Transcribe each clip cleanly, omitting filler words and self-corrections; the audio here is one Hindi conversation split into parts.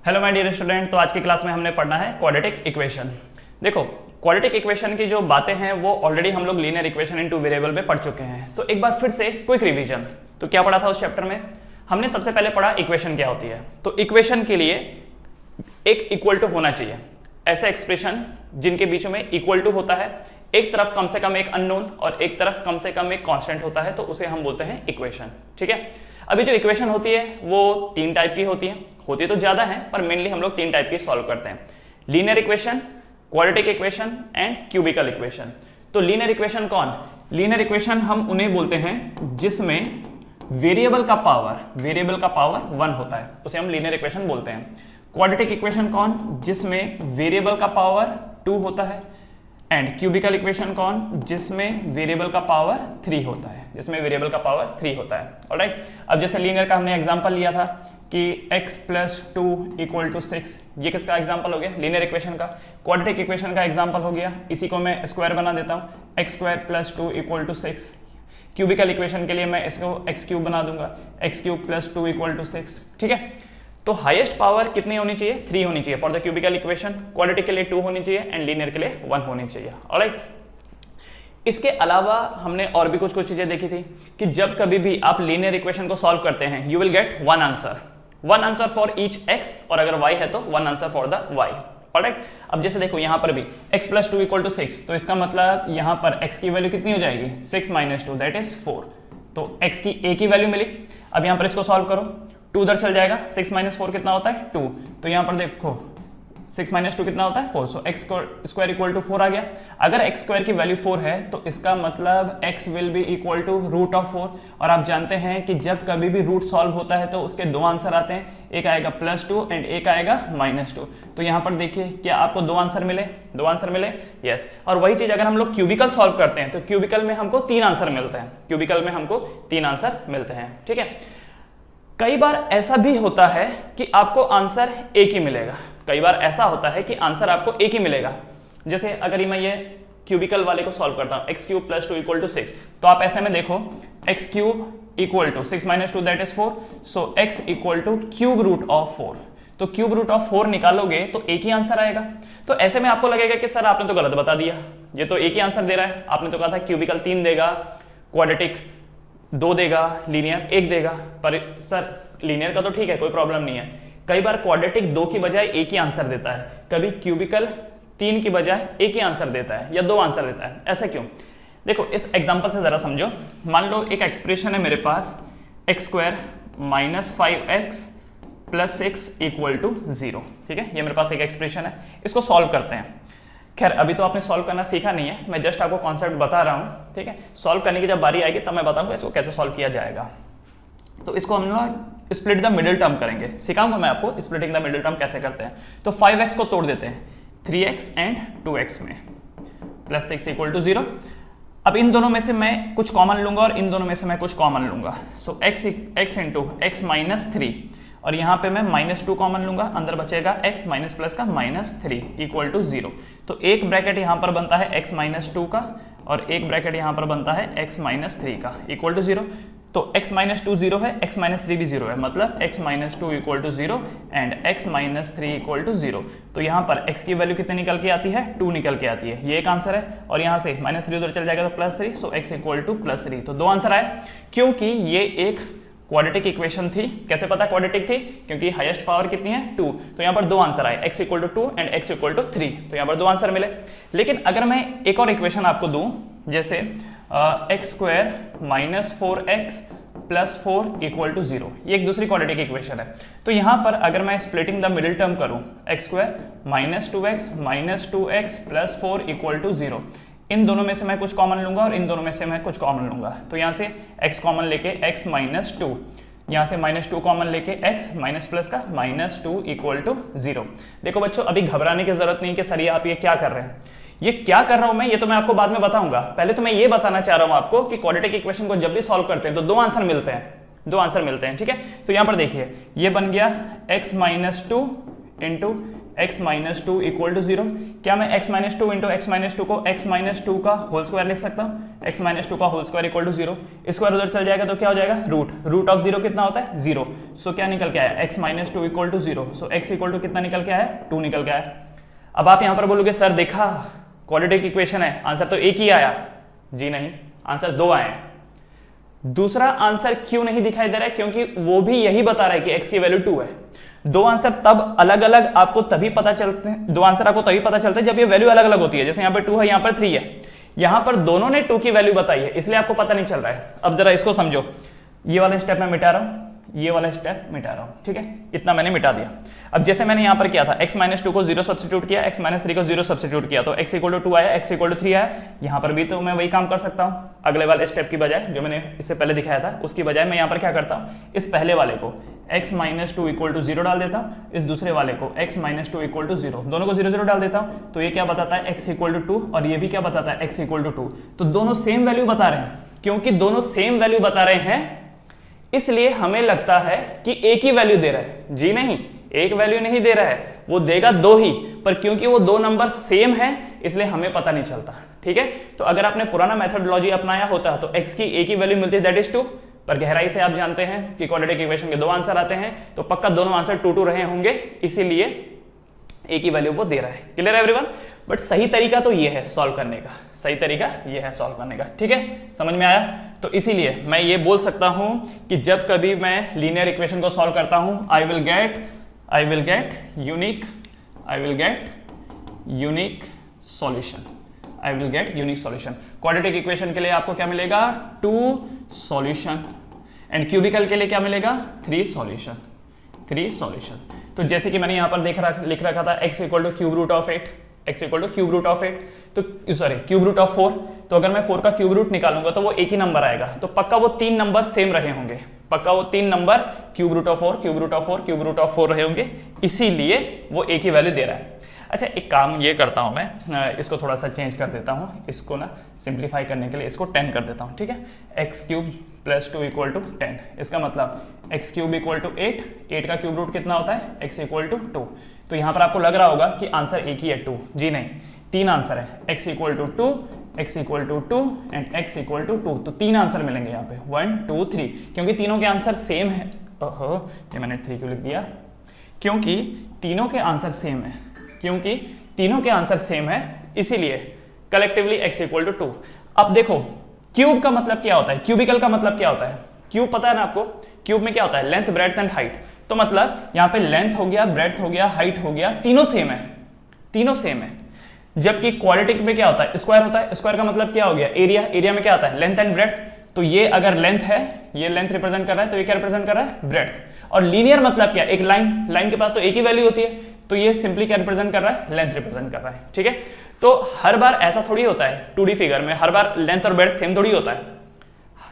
Hello my dear student. तो आज की क्लास में हमने पढ़ना है क्वाड्रेटिक इक्वेशन। देखो, क्वाड्रेटिक इक्वेशन की जो बातें हैं वो ऑलरेडी हम लोग linear equation in two variable में पढ़ चुके हैं। तो एक बार फिर से क्विक रिवीजन। तो क्या पढ़ा था उस चैप्टर में? हमने सबसे पहले पढ़ा इक्वेशन क्या होती है। तो इक्वेशन के लिए एक इक्वल टू होना चाहिए, ऐसे एक्सप्रेशन जिनके बीच में इक्वल टू होता है, एक तरफ कम से कम एक अननोन और एक तरफ कम से कम एक कांस्टेंट होता है, तो उसे हम बोलते हैं इक्वेशन। ठीक है। अभी जो इक्वेशन होती है वो तीन टाइप की होती है तो ज्यादा है, पर मेनली हम लोग तीन टाइप की सॉल्व करते हैं: linear equation, quadratic equation and cubical equation. तो लीनियर इक्वेशन कौन? लीनियर इक्वेशन हम उन्हें बोलते हैं जिसमें वेरिएबल का पावर 1 होता है, उसे हम लीनियर इक्वेशन बोलते हैं। क्वाड्रेटिक इक्वेशन कौन? जिसमें वेरिएबल का पावर 2 होता है। एंड क्यूबिकल इक्वेशन कौन? जिसमें वेरिएबल का पावर 3 होता है। ऑलराइट। अब जैसे लीनियर का हमने एग्जांपल लिया था कि x + 2 = 6, ये किसका एग्जांपल हो गया? लीनियर इक्वेशन का। क्वाड्रेटिक इक्वेशन का एग्जांपल हो गया, इसी को मैं स्क्वायर बना देता हूँ, x² + 2 = 6। क्यूबिकल इक्वेशन के लिए मैं इसको x³ बना दूंगा, x³ + 2 = 6। ठीक है। तो हाईएस्ट पावर कितनी होनी चाहिए? 3 होनी चाहिए for the cubical equation. Quadratic के लिए 2 होनी चाहिए एंड लीनियर के लिए 1 होनी चाहिए। ऑलराइट। इसके अलावा हमने और भी कुछ चीजें देखी थी कि जब कभी भी आप लीनियर इक्वेशन को सॉल्व करते हैं, you will get one answer for each x, और अगर y है तो one answer for the y। Alright. अब जैसे देखो यहाँ पर भी x + 2 = 6, तो इसका मतलब यहाँ पर x की वैल्यू कितनी हो जाएगी? 6 - 2 दैट इज 4। तो x की a की वैल्यू मिली। अब यहाँ पर इसको सॉल्व करो, 2 उधर चल जाएगा, 6 - 4 कितना होता है? 2। तो यहाँ पर देखो 6 - 2 कितना होता है? 4। सो x² = 4 आ गया। अगर x² की वैल्यू 4 है तो इसका मतलब x will be equal to √4। और आप जानते हैं कि जब कभी भी रूट सॉल्व होता है तो उसके दो आंसर आते हैं, एक आएगा +2 एंड एक आएगा -2। तो यहाँ पर देखिए क्या आपको दो आंसर मिले? यस। और वही चीज अगर हम लोग क्यूबिकल सॉल्व करते हैं तो क्यूबिकल में हमको 3 आंसर मिलते हैं। ठीक है। कई बार ऐसा भी होता है कि आपको आंसर एक ही मिलेगा। जैसे अगर मैं ये क्यूबिकल वाले को सॉल्व करता हूं, x³ + 2 = 6, तो आप ऐसे में देखो x³ = 6 - 2 that is 4। So x = √4। तो √4 निकालोगे तो एक ही आंसर आएगा। तो ऐसे में आपको लगेगा कि सर आपने तो गलत बता दिया, ये तो एक ही आंसर दे रहा है। आपने तो कहा था क्यूबिकल 3 देगा, क्वाड्रेटिक 2 देगा, लीनियर 1 देगा। पर सर लीनियर का तो ठीक है, कोई प्रॉब्लम नहीं है। कई बार क्वाड्रेटिक 2 की बजाय एक ही आंसर देता है, कभी क्यूबिकल 3 की बजाय एक ही आंसर देता है या 2 आंसर देता है। ऐसा क्यों? देखो इस एग्जांपल से जरा समझो। मान लो एक एक्सप्रेशन है मेरे पास, x² - 5x + 6 = 0। ठीक है, ये मेरे पास एक एक्सप्रेशन है, इसको सॉल्व करते हैं। खैर अभी तो आपने सॉल्व करना सीखा नहीं है, मैं जस्ट आपको कॉन्सेप्ट बता रहा हूँ। ठीक है, सॉल्व करने की जब बारी आएगी तब मैं बताऊंगा इसको कैसे सॉल्व किया जाएगा। तो इसको हम लोग स्प्लिट द मिडिल टर्म करेंगे, सिखाऊंगा मैं आपको स्प्लिटिंग द मिडिल टर्म कैसे करते हैं। तो 5x को तोड़ देते हैं 3x एंड 2x में, +6 = 0। अब इन दोनों में से मैं कुछ कॉमन लूंगा और इन दोनों में से मैं कुछ कॉमन लूंगा। सो x × x - 3, और यहाँ पे मैं -2 कॉमन लूंगा, अंदर बचेगा x माइनस प्लस का -3 = 0। तो एक ब्रैकेट यहाँ पर बनता है x - 2 का और एक ब्रैकेट यहाँ पर बनता है x - 3 का = 0। तो x - 2 0 है, x - 3 भी 0 है, मतलब x - 2 = 0 एंड x - 3 = 0। तो यहाँ पर x की वैल्यू कितनी निकल के आती है? 2 निकल के आती है, ये एक आंसर है। और यहाँ से -3 उधर चल जाएगा तो +3, सो x = +3। तो 2 आंसर आए, क्योंकि ये एक क्वाड्रेटिक इक्वेशन थी। कैसे पता क्वाड्रेटिक थी? क्योंकि हाईएस्ट पावर कितनी है? 2। तो यहाँ पर 2 आंसर आए, x = 2 एंड x = 3। तो यहाँ पर 2 आंसर मिले। लेकिन अगर मैं एक और इक्वेशन आपको दूं, जैसे x² - 4x + 4 = 0, ये एक दूसरी क्वाड्रेटिक इक्वेशन है। तो यहाँ पर अगर मैं स्प्लिटिंग द मिडिल टर्म करूँ, x² - 2x - 2x + 4 = 0, इन दोनों में से मैं कुछ कॉमन लूंगा और इन दोनों में से मैं कुछ कॉमन लूंगा। तो यहाँ से x कॉमन लेके x - 2, यहाँ से -2 कॉमन लेके x माइनस प्लस का -2 = 0। देखो बच्चों, अभी घबराने की जरूरत नहीं कि सर ये आप ये क्या कर रहे हैं। ये क्या कर रहा हूं मैं, ये तो मैं आपको बाद में बताऊंगा। पहले तो मैं ये बताना चाह रहा हूं आपको कि क्वाड्रेटिक इक्वेशन को जब भी सॉल्व करते हैं तो 2 आंसर मिलते हैं। ठीक है, तो यहां पर देखिए ये बन गया x - 2 × x minus two equal to 0। क्या मैं x minus two into x minus two को x माइनस टू का होल स्क्वायर लिख सकता हूँ? x माइनस टू का whole square equal to 0, square उधर चल जाएगा तो क्या हो जाएगा? रूट ऑफ 0 कितना होता है? 0। सो क्या निकल के आया? x minus two equal to 0। So x equal to कितना निकल के आया? 2 निकल के आया। अब आप यहाँ पर बोलोगे सर देखा क्वाड्रेटिक इक्वेशन है, आंसर तो एक ही आया। जी नहीं, आंसर 2 आए हैं। दूसरा आंसर क्यों नहीं दिखाई दे रहा है? क्योंकि वो भी यही बता रहा है कि x की वैल्यू 2 है। दो आंसर तब अलग अलग आपको तभी पता चलते हैं, दो आंसर आपको तभी पता चलते हैं जब ये वैल्यू अलग अलग होती है। जैसे यहाँ पर 2 है, यहाँ पर 3 है, यहाँ पर दोनों ने 2 की वैल्यू बताई है, इसलिए आपको पता नहीं चल रहा है। अब जरा इसको समझो, ये वाला स्टेप मैं मिटा रहा हूँ, ये वाला स्टेप मिटा रहा हूँ, ठीक है, इतना मैंने मिटा दिया। अब जैसे मैंने यहाँ पर किया था x माइनस टू को 0 सब्सिट्यूट किया, x माइनस 3 को 0 सब्सिट्यूट किया तो x इक्वल टू 2 आया, x इक्वल टू 3 आया। यहाँ पर भी तो मैं वही काम कर सकता हूँ, अगले वाले स्टेप की बजाय जो मैंने इससे पहले दिखाया था उसकी बजाय मैं यहाँ पर क्या करता हूँ, इस पहले वाले को x minus two equal to 0 डाल देता हूँ, इस दूसरे वाले को x minus two equal to 0, दोनों को 0 0 डाल देता हूँ। तो ये क्या बताता है? x इक्वल टू 2, और ये भी क्या बताता है? x equal to 2। तो दोनों सेम वैल्यू बता रहे हैं। क्योंकि दोनों सेम वैल्यू बता रहे हैं इसलिए हमें लगता है कि एक ही वैल्यू दे रहा है। जी नहीं, एक वैल्यू नहीं दे रहा है, वो देगा 2 ही, पर क्योंकि वो 2 नंबर सेम है इसलिए हमें पता नहीं चलता। ठीक है, तो अगर आपने पुराना मेथडोलॉजी अपनाया होता तो x की एक ही वैल्यू मिलती है, दैट इज 2। पर गहराई से आप जानते हैं कि क्वाड्रेटिक इक्वेशन के 2 आंसर आते हैं तो पक्का दोनों आंसर 2 2 रहे होंगे, इसीलिए एक ही वैल्यू वो दे रहा है। क्लियर है एवरीवन? बट सही तरीका तो ये है सॉल्व करने का, सही तरीका ये है सॉल्व करने का। ठीक है, समझ में आया? तो इसीलिए मैं ये बोल सकता हूं कि जब कभी मैं लीनियर इक्वेशन को सॉल्व करता हूं, I will get unique solution. Quadratic equation के लिए आपको क्या मिलेगा? 2 सॉल्यूशन, एंड क्यूबिकल के लिए क्या मिलेगा? 3 सॉल्यूशन। तो जैसे कि मैंने यहाँ पर लिख रखा था x equal to cube root of 8, तो सॉरी क्यूब रूट ऑफ 4। तो अगर मैं 4 का क्यूब रूट निकालूंगा तो वो एक ही नंबर आएगा, तो पक्का वो 3 नंबर सेम रहे होंगे, पक्का वो 3 नंबर क्यूब रूट ऑफ 4 रहे होंगे, इसीलिए वो एक ही वैल्यू दे रहा है। अच्छा, एक काम ये करता हूँ मैं, इसको थोड़ा सा चेंज कर देता हूँ, इसको ना सिंप्लीफाई करने के लिए इसको 10 कर देता हूँ। ठीक है, x cube plus 2 equal to 10, इसका मतलब x क्यूब इक्वल टू 8 का क्यूब रूट कितना होता है? x equal to 2। तो यहाँ पर आपको लग रहा होगा कि आंसर एक ही है 2। जी नहीं, 3 आंसर है, x equal to 2, x equal to 2 and x equal to 2। तो 3 आंसर मिलेंगे यहाँ पे, 1 2 3, क्योंकि तीनों के आंसर सेम है। ओहो, ये मैंने 3 क्यों लिख दिया? क्योंकि तीनों के आंसर सेम है, इसीलिए कलेक्टिवली x इक्वल टू 2। अब देखो, क्यूब का मतलब क्या होता है, क्यूबिकल का मतलब क्या होता है? क्यूब पता है ना आपको? क्यूब में क्या होता है? Length, breadth and height. तो मतलब यहाँ पे लेंथ हो गया, ब्रेड्थ हो गया, हाइट हो गया, तीनों सेम है। जबकि क्वाड्रेटिक में क्या होता है? स्क्वायर होता है। स्क्वायर का मतलब क्या हो गया? एरिया में क्या आता है? Length and breadth. तो ये अगर लेंथ है, ये लेंथ रिप्रेजेंट कर रहा है, तो ये क्या रिप्रेजेंट कर रहा है? ब्रेड्थ। और लीनियर मतलब क्या? एक लाइन के पास तो एक ही वैल्यू होती है, तो ये सिंपली क्या रिप्रेजेंट कर रहा है? लेंथ रिप्रेजेंट कर रहा है। ठीक है, तो हर बार ऐसा थोड़ी होता है 2D फिगर में, हर बार लेंथ और ब्रेड्थ सेम थोड़ी होता है।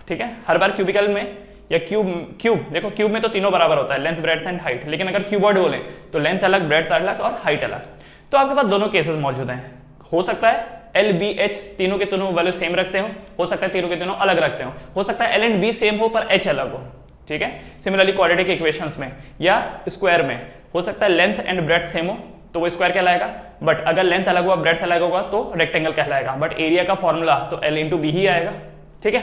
ठीक है, हर बार क्यूबिकल में या क्यूब देखो, क्यूब में तो तीनों बराबर होता है, लेंथ, ब्रेड्थ एंड हाइट, लेकिन अगर क्यूबॉइड बोले तो लेंथ अलग, ब्रेड्थ अलग और हाइट अलग। तो आपके पास दोनों केसेस मौजूद हैं। हो सकता है L, B, H तीनों के तीनों वैल्यू सेम रखते हो सकता है तीनों के तीनों अलग रखते हो सकता है L एंड B सेम हो पर H अलग हो। ठीक है, सिमिलरली क्वाड्रेटिक इक्वेशंस में या स्क्वायर में हो सकता है लेंथ एंड ब्रेड्थ सेम हो तो वो स्क्वायर कहलाएगा, बट अगर लेंथ अलग हुआ, ब्रेड्थ अलग होगा तो रेक्टेंगल कहलाएगा, बट एरिया का फॉर्मूला तो L इंटू बी ही आएगा। ठीक है,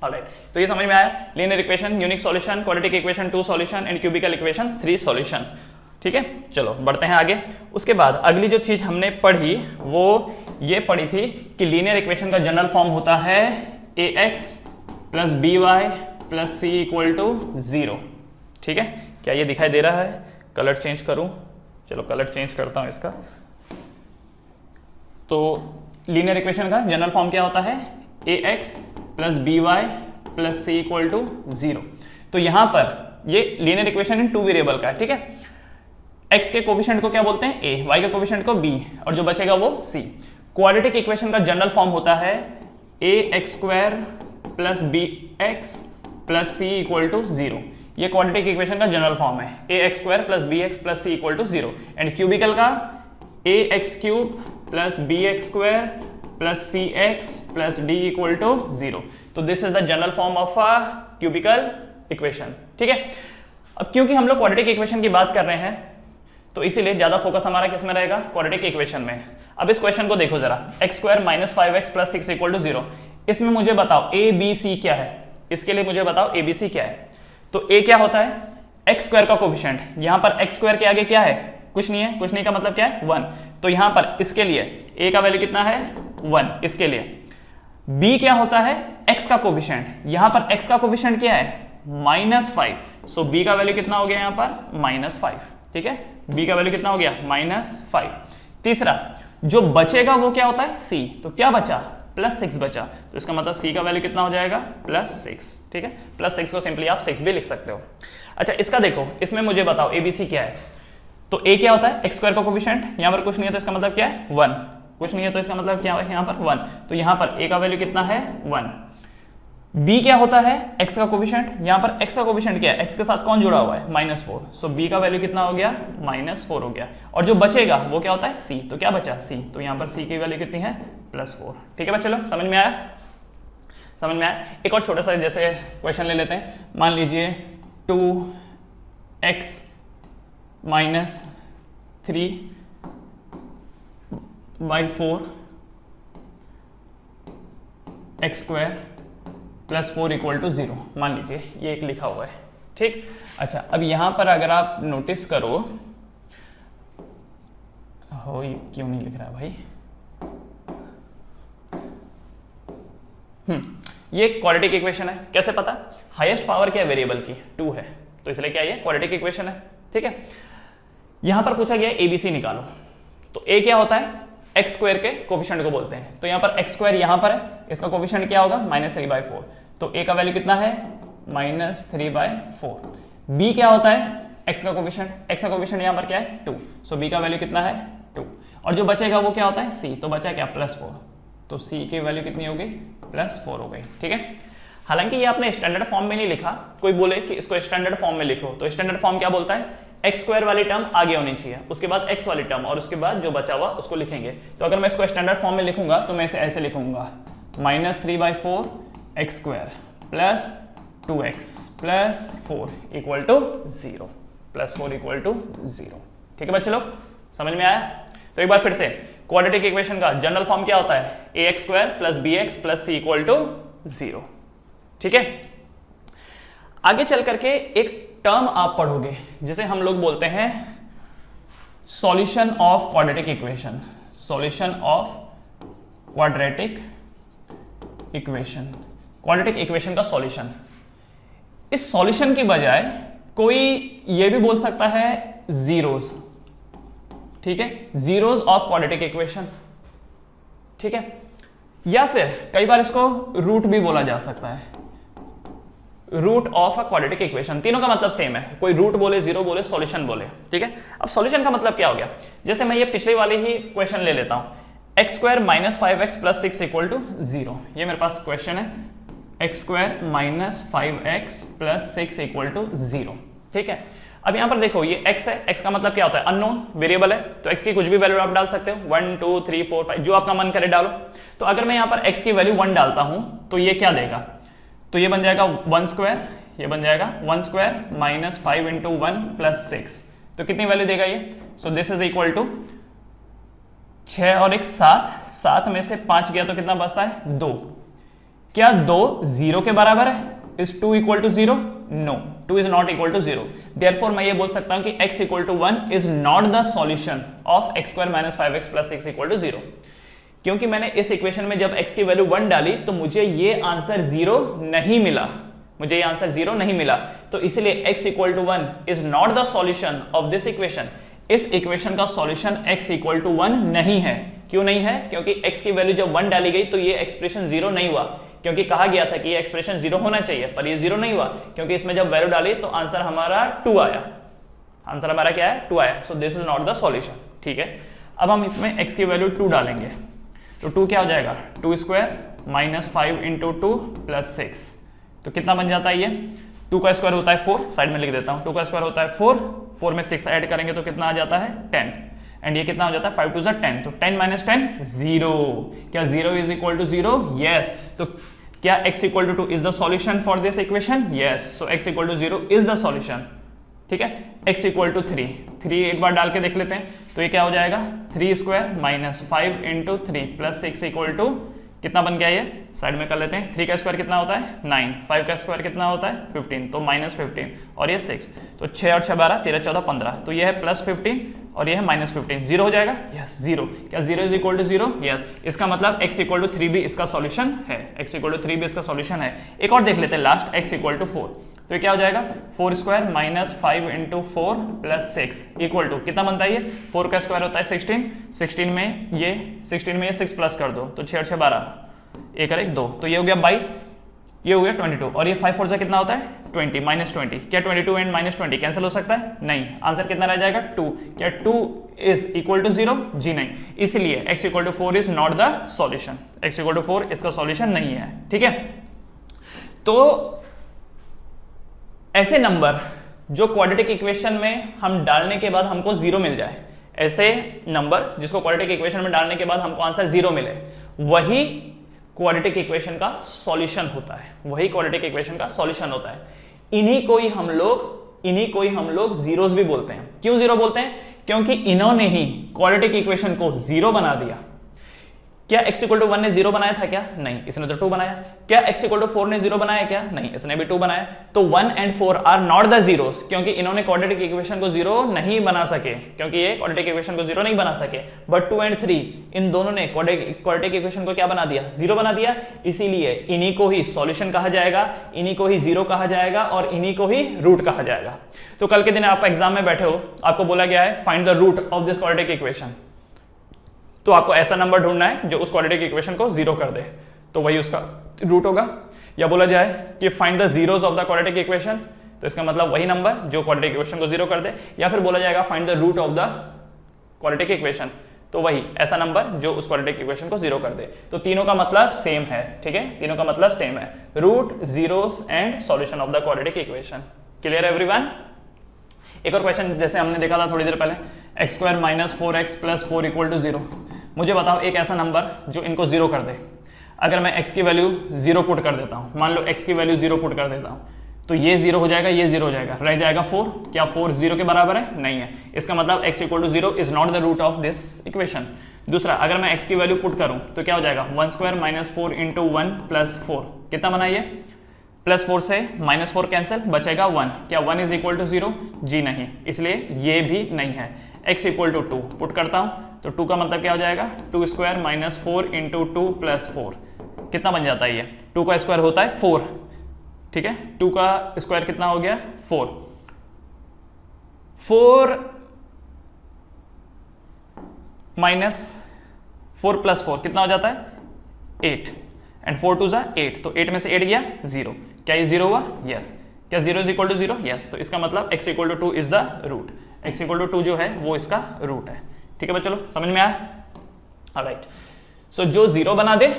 ऑलराइट, तो ये समझ में आया? Linear equation, unique solution, quadratic equation 2 solution and cubical equation 3 solution. ठीक है, चलो बढ़ते हैं आगे। उसके बाद अगली जो चीज हमने पढ़ी वो ये पढ़ी थी कि लीनियर इक्वेशन का जनरल फॉर्म होता है ax plus by plus c equal to 0। ठीक है, क्या ये दिखाई दे रहा है? कलर चेंज करूं? चलो कलर चेंज करता हूं इसका। तो लीनियर इक्वेशन का जनरल फॉर्म क्या होता है? ax plus by plus c equal to 0। तो यहां पर ये लीनियर इक्वेशन इन 2 वेरिएबल का है। ठीक है, x के कोफिशिएंट को क्या बोलते हैं? a, y के कोफिशिएंट को b, और जो बचेगा वो c। क्वाड्रेटिक इक्वेशन का जनरल फॉर्म होता है ax square plus bx plus c equal to 0। ये क्वाड्रेटिक इक्वेशन का जनरल फॉर्म है, ax square plus bx plus c equal to 0। And cubical का ax cube plus bx square plus cx plus d equal to 0। तो this is the general form of a cubical equation. ठीक है, अब क्योंकि हम लोग क्वाड्रेटिक इक्वेशन की बात कर रहे हैं तो इसीलिए ज्यादा फोकस हमारा किस में रहेगा, क्वाड्रेटिक इक्वेशन में। अब इस क्वेश्चन को देखो जरा, x² - 5x + 6 = 0। इसमें मुझे बताओ a b c क्या है, इसके लिए मुझे बताओ a b c क्या है। तो a क्या होता है, x² का कोफिशिएंट, यहां पर x² के आगे क्या है, कुछ नहीं है, कुछ नहीं का मतलब क्या है 1, तो यहां पर इसके लिए a का वैल्यू कितना है 1, इसके लिए b क्या होता है x का कोफिशिएंट, यहां पर x का कोफिशिएंट क्या है -5, सो b का वैल्यू कितना हो गया यहां पर -5, ठीक है, b का वैल्यू कितना हो गया -5। तीसरा जो बचेगा वो क्या होता है c, तो क्या बचा +6 बचा, तो इसका मतलब c का वैल्यू कितना हो जाएगा +6, ठीक है, +6 को सिंपली आप 6 भी लिख सकते हो। अच्छा इसका देखो, इसमें मुझे बताओ abc क्या है, तो a क्या होता है x² का कोफिशिएंट, यहां पर कुछ नहीं है तो इसका मतलब क्या है 1, कुछ नहीं है तो इसका मतलब क्या है यहां पर 1, तो यहां पर a का वैल्यू कितना है 1। b क्या होता है x का कोफिशिएंट, यहां पर x का कोफिशिएंट क्या है, x के साथ कौन जुड़ा हुआ है -4, सो b का वैल्यू कितना हो गया -4 हो गया, और जो बचेगा वो क्या होता है c, तो क्या बचा c, तो यहां पर c की वैल्यू कितनी है +4, ठीक है बच्चे लोग, समझ में आया, समझ में आया। एक और छोटा सा जैसे क्वेश्चन ले लेते हैं, मान लीजिए 2x - 3/4 x² + 4 = 0, मान लीजिए ये एक लिखा हुआ है, ठीक। अच्छा अब यहां पर अगर आप नोटिस करो, हो ये क्यों नहीं लिख रहा भाई, ये क्वाड्रेटिक इक्वेशन है, कैसे पता, हाईएस्ट पावर क्या है वेरिएबल की 2 है, तो इसलिए क्या ये क्वाड्रेटिक इक्वेशन है, ठीक है। यहां पर पूछा गया ABC निकालो, तो a क्या होता है x² के कोफिशिएंट को बोलते हैं, तो यहां पर x² यहां पर है, इसका कोफिशिएंट क्या होगा -3/4, तो a का वैल्यू कितना है -3/4। b क्या होता है x का कोफिशिएंट, x का कोफिशिएंट यहां पर क्या है 2, सो b का वैल्यू कितना है 2, और जो बचेगा वो क्या होता है c, तो बचा क्या +4, तो c की वैल्यू कितनी हो गई +4 हो गई, ठीक है। हालांकि ये आपने स्टैंडर्ड फॉर्म में नहीं लिखा, कोई बोले कि इसको स्टैंडर्ड फॉर्म में लिखो, तो स्टैंडर्ड फॉर्म क्या बोलता है x² वाली टर्म आगे होनी चाहिए, उसके बाद x वाली टर्म, और उसके बाद जो बचा हुआ उसको लिखेंगे। तो अगर मैं इसको स्टैंडर्ड फॉर्म में लिखूंगा तो मैं इसे ऐसे लिखूंगा -3/4 x² + 2x + 4 = 0, +4 = 0, ठीक है बच्चे लोग, समझ में आया। तो एक बार फिर से क्वाड्रेटिक इक्वेशन का जनरल फॉर्म क्या होता है ax² + bx + c = 0, ठीक है। आगे चल करके एक टर्म आप पढ़ोगे जिसे हम लोग बोलते हैं solution of quadratic equation, solution of quadratic equation, quadratic equation का सॉल्यूशन। इस सॉल्यूशन की बजाय कोई ये भी बोल सकता है जीरोस, ठीक है, जीरोस ऑफ क्वाड्रेटिक इक्वेशन, ठीक है, या फिर कई बार इसको रूट भी बोला जा सकता है, root of a quadratic equation, तीनों का मतलब सेम है, कोई रूट बोले, जीरो बोले, सॉल्यूशन बोले, ठीक है। अब सॉल्यूशन का मतलब क्या हो गया, जैसे मैं ये पिछले वाले ही क्वेश्चन ले लेता हूं, x² - 5x + 6 = 0, ये मेरे पास क्वेश्चन है x² - 5x + 6 = 0, ठीक है। अब यहां पर देखो ये x है, x का मतलब क्या होता है अननोन वेरिएबल है, तो x की कुछ भी वैल्यू आप डाल सकते हो, 1 2 3 4 5 जो आपका मन करे डालो। तो अगर मैं यहां पर x की वैल्यू 1 डालता हूं तो ये क्या देगा, तो ये बन जाएगा 1², ये बन जाएगा 1² - 5 × 1 + 6, तो कितनी वैल्यू देगा ये, so this is equal to 6 और 1 7, 7 में से 5 गया तो कितना बचता है 2, क्या 2 0 के बराबर है, is 2 = 0, no 2 is not equal to 0, therefore मैं ये बोल सकता हूं कि x = 1 is not the solution of x² - 5x + 6 = 0, क्योंकि मैंने इस इक्वेशन में जब x की वैल्यू 1 डाली तो मुझे ये आंसर 0 नहीं मिला, मुझे ये आंसर 0 नहीं मिला, तो इसलिए x = 1 is not the solution of this equation, इस इक्वेशन का सॉल्यूशन x = 1 नहीं है। क्यों नहीं है, क्योंकि x की वैल्यू जब 1 डाली गई तो ये एक्सप्रेशन 0 नहीं हुआ, क्योंकि कहा गया था कि ये एक्सप्रेशन 0 होना चाहिए, पर ये 0 नहीं हुआ, क्योंकि इसमें जब वैल्यू डाली तो आंसर हमारा 2 आया, आंसर हमारा क्या है 2 आया, सो this is not the solution, ठीक है। अब हम इसमें x की वैल्यू 2 डालेंगे, तो 2 क्या हो जाएगा 2² - 5 × 2 + 6, तो कितना बन जाता है ये, 2 का स्क्वायर होता है 4, साइड में लिख देता हूं, 2 का स्क्वायर होता है 4, 4 में 6 ऐड करेंगे तो कितना आ जाता है 10, एंड ये कितना हो जाता है 5 2 10, तो 10 - 10 0, क्या 0 इज इक्वल टू 0, यस, तो क्या x = 2 is the solution for this equation, yes, so x = 0 is the solution, ठीक है। x इक्वल टू 3 एक बार डाल के देख लेते हैं, तो ये क्या हो जाएगा 3 square minus 5 into 3 plus 6 equal to कितना बन गया, ये साइड में कर लेते हैं। 3 का स्क्वायर कितना होता है 9, 5 का स्क्वायर कितना होता है 15, तो माइनस 15 और ये 6, तो 6 और 6 12, 13 14 15, तो ये है प्लस 15 और ये है माइनस 15, जीरो हो जाएगा, यस जीरो। क्या zero is equal to zero, yes. इसका मतलब x इक्वल टू 3 भी इसका सॉल्यूशन है, x इक्वल टू 3 भी इसका सॉल्यूशन है। एक और देख लेते हैं लास्ट, x इक्वल टू 4, तो ये क्या हो जाएगा 4 square minus 5 into 4 plus 6 equal to कितना बनता है ये 4 का स्क्वायर होता है 16 में ये 6 प्लस कर दो, तो 6 और 6 12, 1 और 1 2, तो ये हो गया 22, ये हो गया 22 और ये 5 4 से कितना होता है 20 माइनस 20। क्या 22 एंड माइनस 20 कैंसिल हो सकता है, नहीं। आंसर कितना रह जाएगा 2। क्या 2 इज इक्वल टू 0, जी नहीं। इसलिए x equal to 4 is not the solution, x equal to 4 इसका सॉल्यूशन नहीं है, ठीक है। तो ऐसे नंबर जो क्वाड्रेटिक इक्वेशन में हम डालने के बाद हमको 0 मिल जाए, ऐसे नंबर जिसको क्वाड्रेटिक इक्वेशन में डालने के बाद हमको आंसर 0 मिले, वही क्वाड्रेटिक इक्वेशन का सॉल्यूशन होता है, वही क्वाड्रेटिक इक्वेशन का सॉल्यूशन होता है। इन्हीं को ही हम लोग जीरोस भी बोलते हैं। क्यों जीरो बोलते हैं, क्योंकि इन्होंने ही क्वाड्रेटिक इक्वेशन को जीरो बना दिया। क्या x इक्वल टू 1 ने 0 बनाया था क्या, नहीं, इसने तो 2 बनाया। क्या x इक्वल टू 4 ने 0 बनाया क्या, नहीं, इसने भी 2 बनाया। तो 1 and 4 are not the zeros, क्योंकि इन्होंने क्वाड्रेटिक इक्वेशन को 0 नहीं बना सके, क्योंकि ये क्वाड्रेटिक इक्वेशन को 0 नहीं बना सके। बट 2 एंड 3 इन दोनों ने क्वाड्रेटिक इक्वेशन को क्या बना दिया, 0 बना दिया। इसीलिए इन्हीं को ही सॉल्यूशन कहा जाएगा, इन्हीं को ही 0 कहा जाएगा और इन्हीं को ही रूट कहा जाएगा। तो कल के दिन आप एग्जाम में बैठे हो, आपको बोला गया है find the root of this quadratic equation, तो आपको ऐसा नंबर ढूंढना है जो उस क्वाड्रेटिक इक्वेशन को 0 कर दे, तो वही उसका रूट होगा। या बोला जाए कि find the zeros of the quadratic equation, तो इसका मतलब वही नंबर जो क्वाड्रेटिक इक्वेशन को 0 कर दे। या फिर बोला जाएगा find the root of the quadratic equation, तो वही ऐसा नंबर जो उस क्वाड्रेटिक इक्वेशन को 0 कर दे। तो तीनों का मतलब सेम है, ठीक है, तीनों का मतलब सेम है, root, zeros and solution of the quadratic equation. Clear everyone. एक और क्वेश्चन जैसे हमने देखा था थोड़ी देर पहले, x square minus 4x plus 4 equal to 0। मुझे बताओ एक ऐसा नंबर जो इनको 0 कर दे। अगर मैं x की वैल्यू 0 पुट कर देता हूँ, मान लो x की वैल्यू 0 पुट कर देता हूँ, तो ये 0 हो जाएगा, ये 0 हो जाएगा, रह जाएगा 4। क्या 4 0 के बराबर है, नहीं है। इसका मतलब x equal to 0 is not the root of this equation. दूसरा, अगर मैं x की वैल्यू पुट करूँ तो क्या हो जाएगा, 1 स्क्वायर माइनस 4 इंटू 1 प्लस 4, कितना बना ये, प्लस 4 से माइनस 4 कैंसिल, बचेगा 1। क्या 1 इज इक्वल टू 0, जी नहीं, इसलिए ये भी नहीं है। x इक्वल टू 2 पुट करता हूँ, तो 2 का मतलब क्या हो जाएगा, 2 स्क्वायर माइनस 4 इंटू 2 प्लस 4, कितना बन जाता है ये, 2 का स्क्वायर होता है 4, ठीक है, 2 का स्क्वायर कितना हो गया 4 माइनस 4 प्लस 4 कितना हो जाता है 8, एंड 4 2 8, तो 8 में से 8 गया 0। क्या ये 0 हुआ, यस। क्या 0 इज इक्वल टू 0, यस। तो इसका मतलब x equal to 2 is the root, x equal to 2 जो है वो इसका रूट है, ठीक है बच्चों, समझ में आया। ऑलराइट, सो जो 0 बना दे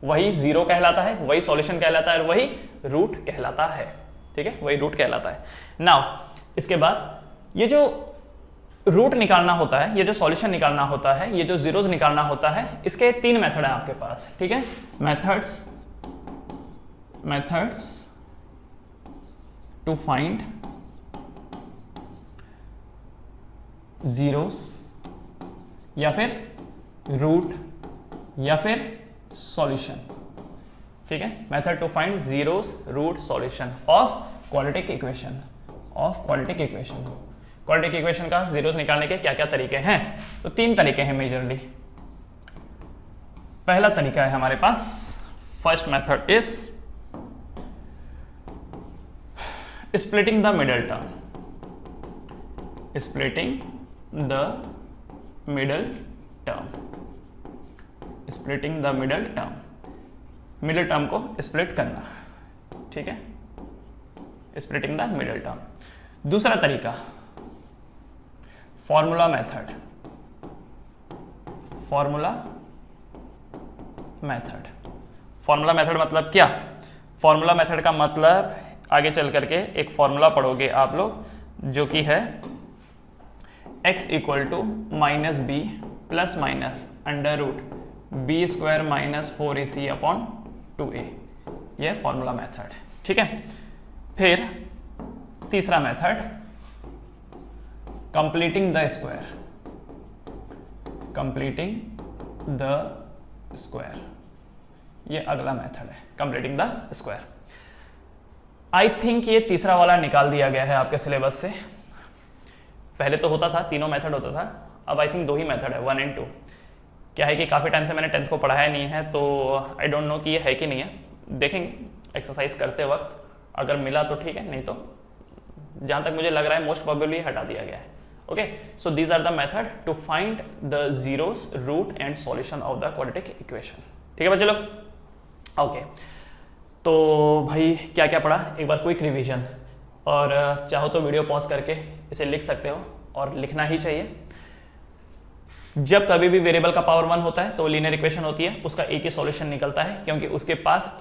वही 0 कहलाता है, वही सॉल्यूशन कहलाता है और वही रूट कहलाता है, ठीक है, वही रूट कहलाता है। नाउ इसके बाद ये जो रूट निकालना होता है, ये जो सॉल्यूशन निकालना होता है, ये जो जीरोस निकालना होता है, इसके 3 मेथड है आपके पास, ठीक है। मेथड्स टू फाइंड जीरोस, या फिर रूट, या फिर सॉल्यूशन, ठीक है। Method to find zeros, root, solution of quadratic equation, quadratic equation का जीरोस निकालने के क्या क्या तरीके हैं, तो 3 तरीके हैं मेजरली। पहला तरीका है हमारे पास, first method is splitting the middle term, splitting the middle term, splitting the middle term, middle term को स्प्लिट करना, ठीक है, स्प्लिटिंग द मिडल टर्म। दूसरा तरीका फॉर्मूला मेथड, फॉर्मूला मेथड मतलब क्या, फॉर्मूला मेथड का मतलब आगे चल करके एक फॉर्मूला पढ़ोगे आप लोग, जो कि है x equal to minus B plus minus under root B square minus 4ac upon 2a, यह फॉर्मूला मेथड, ठीक है। फिर तीसरा method completing the square, completing the square, ये अगला मेथड है completing the square. I think ये तीसरा वाला निकाल दिया गया है आपके सिलेबस से, पहले तो होता था, तीनों मेथड होता था, अब आई थिंक 2 ही मेथड है, 1 और 2। क्या है कि काफ़ी टाइम से मैंने 10th को पढ़ाया नहीं है, तो आई डोंट नो कि ये है कि नहीं है, देखेंगे एक्सरसाइज करते वक्त, अगर मिला तो ठीक है, नहीं तो जहाँ तक मुझे लग रहा है मोस्ट प्रोबेबली हटा दिया गया है। Okay, so these are the method to find the zeros, root and solution of the quadratic equation. ठीक है बच्चे लोग, ओके। तो भाई क्या क्या पढ़ा, एक बार क्विक रिवीजन, और चाहो तो वीडियो पॉज करके इसे लिख सकते हो, और लिखना ही चाहिए। जब कभी भी वेरिएबल का पावर 1 होता है तो लीनियर इक्वेशन होती है, उसका एक ही सॉल्यूशन निकलता है, क्योंकि उसके पास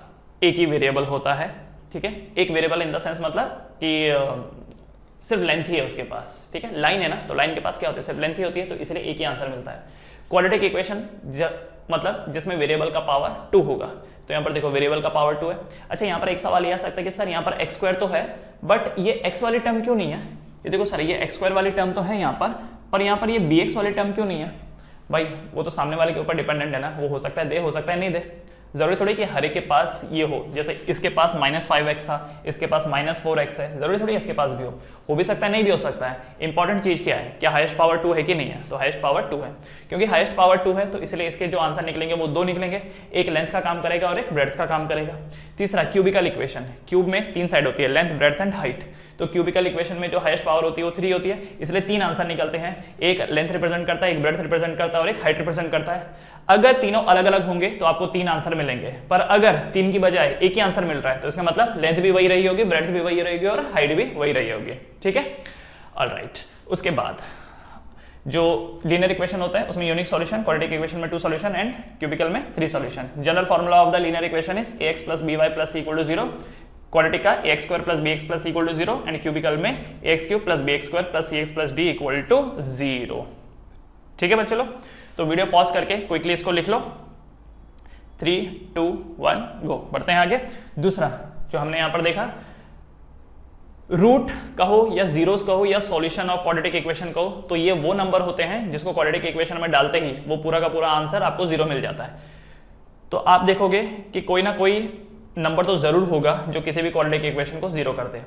एक ही वेरिएबल होता है। ठीक है, एक वेरिएबल इन द सेंस मतलब कि सिर्फ लेंथ ही है उसके पास। ठीक है, लाइन है ना, तो लाइन के पास क्या होता है, सिर्फ लेंथ ही होती है, तो इसलिए एक ही आंसर मिलता है। क्वाड्रेटिक इक्वेशन मतलब जिसमें वेरिएबल का पावर 2 होगा, तो यहाँ पर देखो वेरिएबल का पावर 2 है। अच्छा, यहाँ पर एक सवाल ये आ सकता है कि सर यहाँ पर x स्क्वायर तो है, बट ये x वाली टर्म क्यों नहीं है। ये देखो सर, ये x स्क्वायर वाली टर्म तो है यहाँ पर यहाँ पर ये bx वाली टर्म क्यों नहीं है। भाई वो तो सामने वाले के ऊपर डिपेंडेंट है ना, वो हो सकता है दे, हो सकता है नहीं दे। जरूरी थोड़ी कि हर एक के पास ये हो, जैसे इसके पास -5x था, इसके पास -4x है, जरूरी थोड़ी इसके पास भी हो भी सकता है, नहीं भी हो सकता है। इंपॉर्टेंट चीज क्या है, क्या हाईएस्ट पावर 2 है कि नहीं है, तो हाईएस्ट पावर 2 है। क्योंकि हाईएस्ट पावर 2 है तो इसलिए इसके जो आंसर निकलेंगे वो 2 निकलेंगे, एक लेंथ का काम करेगा और एक ब्रेड्थ का काम करेगा। तीसरा क्यूबिकल इक्वेशन, क्यूब में 3 साइड होती है, लेंथ, ब्रेड्थ एंड हाइट, तो क्यूबिकल इक्वेशन में जो हाईएस्ट पावर होती है वो 3 होती है, इसलिए 3 आंसर निकलते हैं, एक लेंथ रिप्रेजेंट करता है, एक ब्रेड्थ रिप्रेजेंट करता है और एक हाइट रिप्रेजेंट करता है। अगर तीनों अलग अलग होंगे तो आपको 3 आंसर मिलेंगे, पर अगर 3 की बजाय एक ही आंसर मिल रहा है तो इसका मतलब लेंथ भी वही रही होगी, ब्रेड्थ भी वही रहेगी और हाइट भी वही रही होगी। ठीक है, ऑलराइट। उसके बाद जो लीनियर इक्वेशन होता है उसमें यूनिक सॉल्यूशन, क्वाड्रेटिक इक्वेशन में 2 सॉल्यूशन एंड क्यूबिकल में 3 solution. General formula of the linear equation is ax + by + c = 0, quadratic का ax² + bx + c = 0 and cubicle में ax³ + bx² + cx + d = 0। ठीक है बच्चे लोग, तो वीडियो पॉज करके क्विकली इसको लिख लो। 3, 2, 1 गो, बढ़ते हैं आगे। दूसरा जो हमने यहां पर देखा, रूट कहो या जीरोस कहो या सॉल्यूशन ऑफ क्वाड्रेटिक इक्वेशन कहो, तो ये वो नंबर होते हैं जिसको क्वाड्रेटिक इक्वेशन में डालते ही वो पूरा का पूरा आंसर आपको 0 मिल जाता है। तो आप देखोगे कि कोई ना कोई नंबर तो जरूर होगा जो किसी भी क्वाड्रेटिक इक्वेशन को 0 कर दे।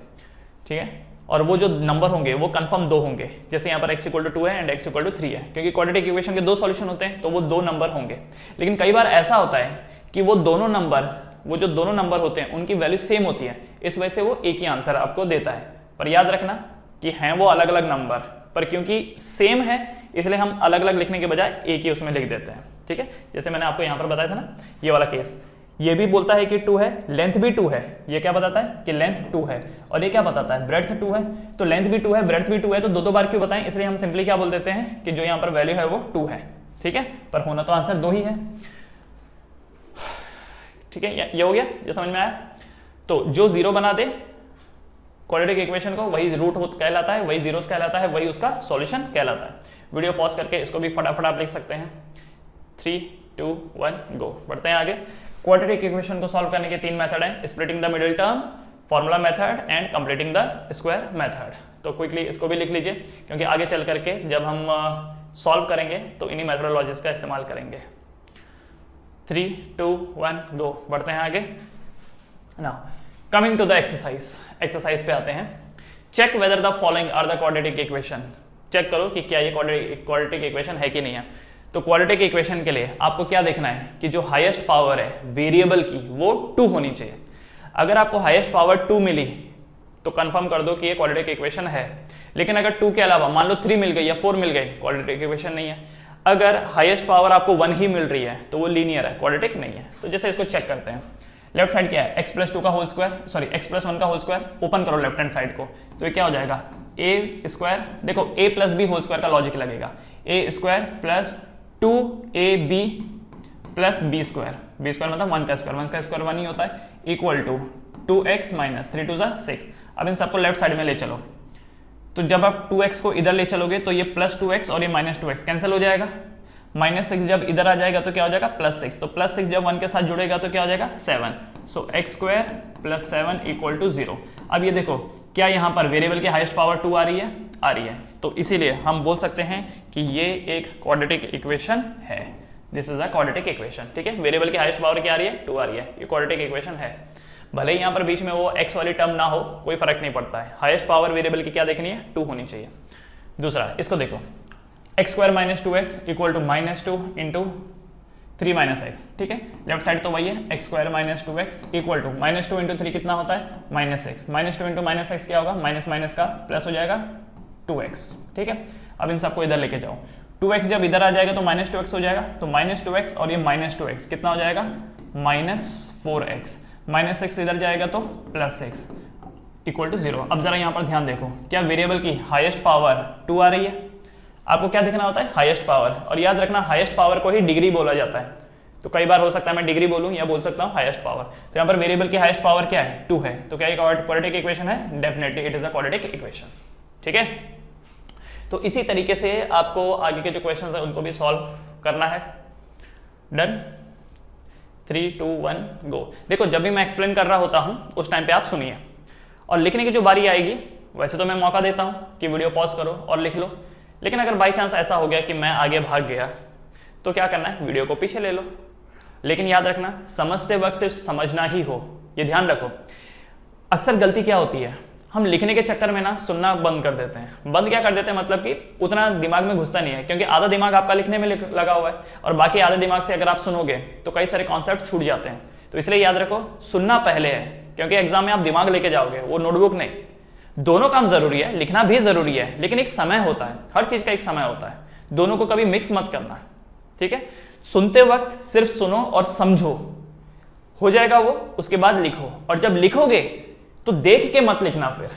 ठीक है, और वो जो नंबर होंगे वो कंफर्म 2 होंगे, जैसे यहाँ पर x = 2 है एंड x = 3 है, क्योंकि क्वाड्रेटिक इक्वेशन के 2 सॉल्यूशन होते हैं तो वो 2 नंबर होंगे। लेकिन कई बार ऐसा होता है कि वो जो दोनों नंबर होते हैं उनकी वैल्यू सेम होती है, इस वजह से वो एक ही आंसर आपको देता है। पर याद रखना कि हैं वो अलग अलग नंबर, पर क्योंकि सेम है इसलिए हम अलग अलग लिखने के बजाय एक ही उसमें लिख देते हैं। ठीक है, जैसे मैंने आपको यहाँ पर बताया था ना, ये वाला केस, ये भी बोलता है कि 2 है, लेंथ भी 2 है, ये क्या बताता है कि लेंथ 2 है, और ये क्या बताता है, ब्रेड्थ 2 है। तो लेंथ भी 2 है, ब्रेड्थ भी 2 है, तो 2 बार क्यों बताएं, इसलिए हम सिंपली क्या बोल देते हैं कि जो यहाँ पर वैल्यू है वो 2 है। ठीक है, पर होना तो आंसर 2 ही है। ठीक है, ये हो गया, ये समझ में आया। तो जो 0 बना दे क्वाड्रेटिक इक्वेशन को वही रूट कहलाता है, वही जीरोस कहलाता है, वही उसका सॉल्यूशन कहलाता है। वीडियो पॉज करके इसको भी फटाफट आप लिख सकते हैं। 3, 2, 1 गो, बढ़ते हैं आगे। क्वाड्रेटिक इक्वेशन को सॉल्व करने के 3 मेथड हैं, splitting the middle term, formula method and completing the square method. तो क्विकली इसको भी लिख लीजिए, क्योंकि आगे चल करके जब हम सॉल्व करेंगे तो इन्हीं मेथडोलॉजीज का इस्तेमाल करेंगे। 3, 2, 1 गो, बढ़ते हैं आगे। Now coming to the exercise पे आते हैं। Check whether the following are the quadratic equation, check करो कि क्या ये क्वाड्रेटिक इक्वेशन है कि नहीं है। तो क्वाड्रेटिक इक्वेशन के लिए आपको क्या देखना है कि जो हाईएस्ट पावर है वेरिएबल की वो 2 होनी चाहिए। अगर आपको हाईएस्ट पावर 2 मिली तो कंफर्म कर दो कि ये क्वाड्रेटिक इक्वेशन है। लेकिन अगर 2 के अलावा मान लो 3 मिल गई या 4 मिल गई, क्वाड्रेटिक इक्वेशन नहीं है। अगर हाईएस्ट पावर आपको 1 ही मिल रही है तो वो लीनियर है, क्वाड्रेटिक नहीं है। तो जैसे इसको चेक करते हैं, लेफ्ट साइड क्या है, x + 2 का होल स्क्वायर, सॉरी x + 1 का होल स्क्वायर, ओपन करो लेफ्ट हैंड साइड को, तो ये क्या हो जाएगा a², देखो a + b होल स्क्वायर का लॉजिक लगेगा, a² + 2ab + b², b² मतलब 1 का स्क्वायर, 1 का स्क्वायर 1 ही होता है, इक्वल टू 2x - 3 2 = 6। अब इन सबको लेफ्ट साइड में ले चलो, तो जब आप 2x को इधर ले चलोगे तो ये +2x और ये -2x कैंसिल हो जाएगा। -6 जब इधर आ जाएगा तो क्या हो जाएगा +6, तो +6 जब 1 के साथ जुड़ेगा तो क्या हो जाएगा 7। सो x² + 7 = 0। अब ये देखो क्या यहाँ पर वेरिएबल की हाईएस्ट पावर 2 आ रही है, आ रही है, तो इसीलिए हम बोल सकते हैं कि ये एक क्वाड्रेटिक इक्वेशन है। This is a quadratic equation, ठीक है। वेरिएबल की हाईएस्ट पावर क्या आ रही है, 2 आ रही है, ये क्वाड्रेटिक इक्वेशन है। भले ही यहाँ पर बीच में वो x वाली टर्म ना हो, कोई फर्क नहीं पड़ता है, हाईएस्ट पावर वेरिएबल की क्या देखनी है, 2 होनी चाहिए। दूसरा इसको देखो, x² - 2x equal to -2 into 3 - x, ठीक है। लेफ्ट साइड तो वही है, x² - 2x equal to -2 into 3 कितना होता है, -x, -2 इंटू -x क्या होगा, माइनस माइनस का प्लस हो जाएगा 2x, ठीक है। अब इन सबको इधर लेके जाओ, 2x जब इधर आ जाएगा तो -2x हो जाएगा, तो -2x और ये -2x कितना हो जाएगा, -4x, -x इधर जाएगा तो +x इक्वल टू 0। अब जरा यहाँ पर ध्यान देखो, क्या वेरिएबल की हाईएस्ट पावर 2 आ रही है, आपको क्या देखना होता है, हाईएस्ट पावर, और याद रखना हाईएस्ट पावर को ही डिग्री बोला जाता है। तो कई बार हो सकता है मैं डिग्री बोलूं या बोल सकता हूं हाईएस्ट पावर, तो यहाँ पर वेरिएबल की हाईएस्ट पावर क्या है, 2 है, तो क्या ये क्वाड्रेटिक इक्वेशन है, definitely it is a quadratic equation, ठीक है। तो इसी तरीके से आपको आगे के जो क्वेश्चन है उनको भी सॉल्व करना है। डन, 3 2 1 गो। देखो जब भी मैं एक्सप्लेन कर रहा होता हूं उस टाइम पे आप सुनिए, और लिखने की जो बारी आएगी वैसे तो मैं मौका देता हूं कि वीडियो पॉज करो और लिख लो, लेकिन अगर बाई चांस ऐसा हो गया कि मैं आगे भाग गया तो क्या करना है, वीडियो को पीछे ले लो। लेकिन याद रखना समझते वक्त सिर्फ समझना ही हो, ये ध्यान रखो। अक्सर गलती क्या होती है, हम लिखने के चक्कर में ना सुनना बंद कर देते हैं। बंद क्या कर देते हैं, मतलब कि उतना दिमाग में घुसता नहीं है, क्योंकि आधा दिमाग आपका लिखने में लगा हुआ है और बाकी आधे दिमाग से अगर आप सुनोगे तो कई सारे कॉन्सेप्ट छूट जाते हैं। तो इसलिए याद रखो सुनना पहले है, क्योंकि एग्जाम में आप दिमाग लेके जाओगे, वो नोटबुक नहीं। दोनों काम जरूरी है, लिखना भी जरूरी है, लेकिन एक समय होता है, हर चीज का एक समय होता है, दोनों को कभी मिक्स मत करना, ठीक है। सुनते वक्त सिर्फ सुनो और समझो, हो जाएगा वो, उसके बाद लिखो, और जब लिखोगे तो देख के मत लिखना फिर,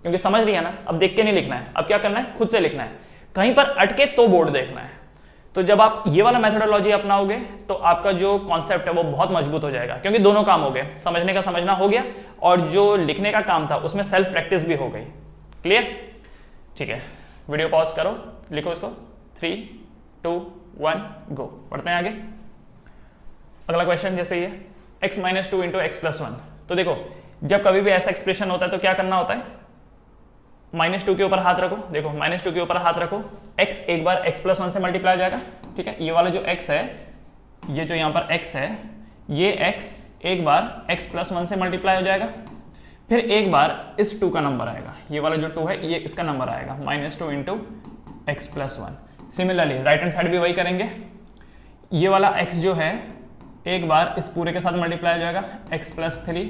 क्योंकि समझ लिया ना, अब देख के नहीं लिखना है, अब क्या करना है, खुद से लिखना है। कहीं पर अटके तो बोर्ड देखना है। तो जब आप ये वाला मेथोडोलॉजी अपनाओगे तो आपका जो कॉन्सेप्ट है वो बहुत मजबूत हो जाएगा, क्योंकि दोनों काम हो गए, समझने का समझना हो गया और जो लिखने का काम था उसमें सेल्फ प्रैक्टिस भी हो गई। क्लियर, ठीक है। वीडियो पॉज करो, लिखो इसको, 3 2 1 गो। पढ़ते हैं आगे। अगला क्वेश्चन जैसे ये x - 2 इंटू x + 1। तो देखो जब कभी भी ऐसा एक्सप्रेशन होता है तो क्या करना होता है, -2 के ऊपर हाथ रखो, देखो -2 के ऊपर हाथ रखो, x एक बार x + 1 से मल्टीप्लाई हो जाएगा, ठीक है। ये वाला जो x है, ये जो यहाँ पर x है, ये x एक बार x + 1 से मल्टीप्लाई हो जाएगा, फिर एक बार इस 2 का नंबर आएगा, ये वाला जो 2 है ये इसका नंबर आएगा, -2 into x + 1। Similarly right hand side भी वही करेंगे, ये वाला x जो है एक बार इस पूरे के साथ मल्टीप्लाई हो जाएगा, x + 3,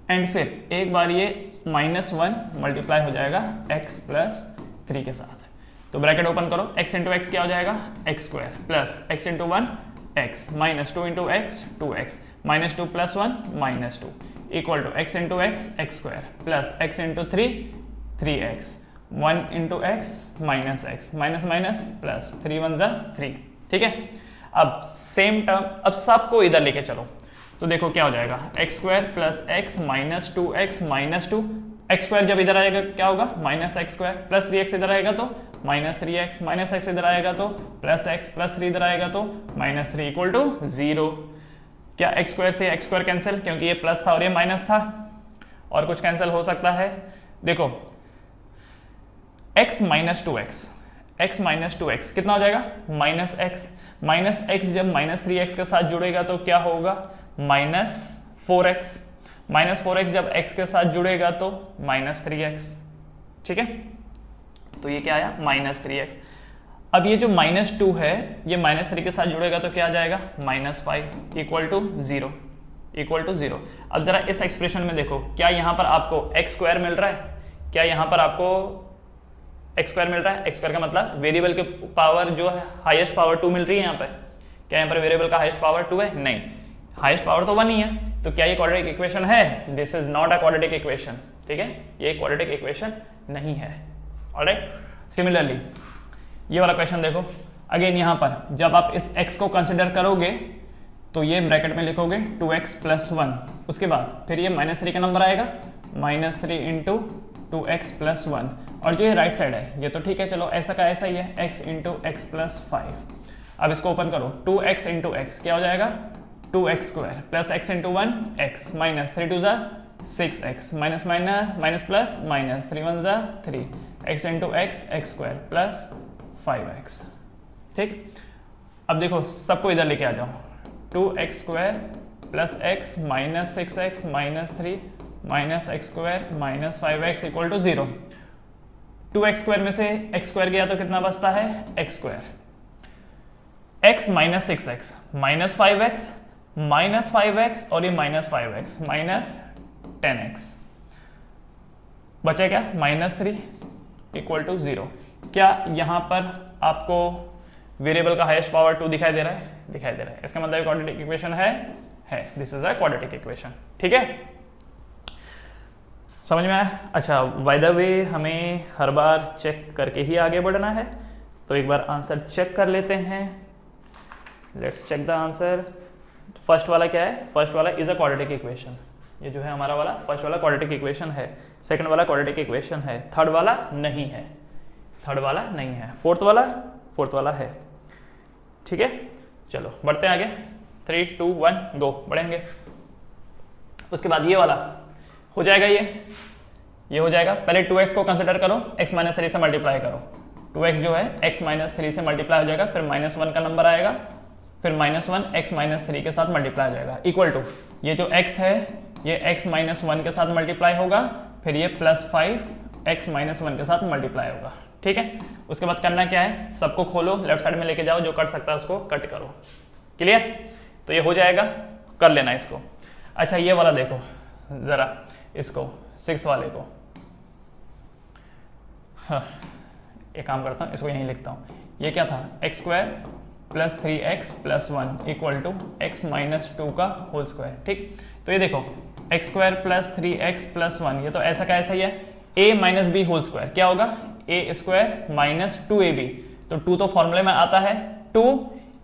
एंड फिर एक बार ये -1 मल्टीप्लाई हो जाएगा x + 3 के साथ। तो ब्रैकेट ओपन करो, x इंटू एक्स क्या हो जाएगा, x² plus x into 1 x, -2 into x 2x, -2 + 1 -2 equal to x into x x² plus x into 3 3x, 1 into x -x, minus minus plus, 3 1 = 3, ठीक है। अब सेम टर्म, अब सबको इधर लेके चलो, तो देखो क्या हो जाएगा, x² plus x -2x -2, x² जब इधर आएगा क्या होगा, -x² प्लस 3x इधर आएगा तो -3x, -x इधर आएगा तो +x प्लस 3 इधर आएगा तो -3 इक्वल टू 0। क्या x² से x² कैंसिल, क्योंकि ये प्लस था और ये माइनस था, और कुछ कैंसिल हो सकता है। देखो x - 2x कितना हो जाएगा, -x जब -3x के साथ जुड़ेगा तो क्या होगा, -4x, -4x जब x के साथ जुड़ेगा तो -3x, ठीक है। तो ये क्या आया, -3x। अब ये जो -2 है ये -3 के साथ जुड़ेगा तो क्या आ जाएगा, -5 इक्वल टू 0। अब जरा इस एक्सप्रेशन में देखो, क्या यहाँ पर आपको x² मिल रहा है, क्या यहाँ पर आपको x² मिल रहा है, x² का मतलब वेरिएबल के पावर जो है हाईएस्ट पावर 2 मिल रही है यहाँ पर, क्या यहाँ पर वेरिएबल का हाईएस्ट पावर 2 है, नहीं, हाईएस्ट पावर तो 1 ही है, तो क्या ये क्वाड्रेटिक इक्वेशन है, this is not a quadratic equation, ठीक है, ये क्वाड्रेटिक इक्वेशन नहीं है। ऑलराइट, सिमिलरली ये वाला क्वेश्चन देखो, अगेन यहाँ पर जब आप इस x को कंसिडर करोगे तो ये ब्रैकेट में लिखोगे 2x + 1, उसके बाद फिर ये -3 का नंबर आएगा, -3 इंटू 2x + 1, और जो ये राइट साइड है ये तो ठीक है, चलो ऐसा का ऐसा ही है, x इंटू x + 5। अब इसको ओपन करो, 2x इंटू x क्या हो जाएगा, 2x² plus x into 1 x, -3 2 = 6x minus minus minus plus minus 3 1 जा 3 x into x x square plus 5x। ठीक, अब देखो सबको इधर लेके आ जाओ, 2x square plus x minus 6x minus 3 minus x square minus 5x equal to 0। 2x square में से x स्क्वायर गया तो कितना बचता है x square, x minus 6x minus 5x और ये माइनस 5x माइनस 10x, बचा क्या -3 इक्वल टू 0। क्या यहां पर आपको वेरिएबल का हाईएस्ट पावर 2 दिखाई दे रहा है? दिखाई दे रहा है। इसका मतलब क्वाड्रेटिक इक्वेशन है। This is a quadratic equation. ठीक है, समझ में आया? अच्छा, बाय द वे हमें हर बार चेक करके ही आगे बढ़ना है, तो एक बार आंसर चेक कर लेते हैं। Let's check the answer. First वाला क्या है? फर्स्ट वाला इज अ क्वाड्रेटिक इक्वेशन। ये जो है हमारा वाला फर्स्ट वाला क्वाड्रेटिक इक्वेशन है। सेकंड वाला क्वाड्रेटिक इक्वेशन है। थर्ड वाला नहीं है। थर्ड वाला नहीं है। फोर्थ वाला है। ठीक है, चलो बढ़ते हैं आगे। 3 2 1 गो, बढ़ेंगे। उसके बाद ये वाला हो जाएगा, ये हो जाएगा। पहले 2x को कंसिडर करो, x माइनस 3 से मल्टीप्लाई करो। 2x जो है x माइनस 3 से मल्टीप्लाई हो जाएगा, फिर -1 का नंबर आएगा, फिर -1 x माइनस 3 के साथ मल्टीप्लाई हो जाएगा, इक्वल टू ये जो x है ये x माइनस 1 के साथ मल्टीप्लाई होगा, फिर ये +5 x माइनस 1 के साथ मल्टीप्लाई होगा। ठीक है, उसके बाद करना क्या है? सबको खोलो, लेफ्ट साइड में लेके जाओ, जो कर सकता है उसको कट करो। क्लियर? तो ये हो जाएगा, कर लेना इसको। अच्छा, ये वाला देखो जरा, इसको 6th वाले को। हाँ, एक काम करता हूँ, इसको यहीं लिखता हूँ। ये क्या था? x square plus 3x plus 1 equal to x minus 2 का होल स्क्वायर। ठीक, तो ये देखो x square plus 3x plus 1, ये तो ऐसा का ऐसा ही है। a minus B whole square क्या होगा? a square minus 2ab। तो 2 तो फॉर्मूले में आता है 2,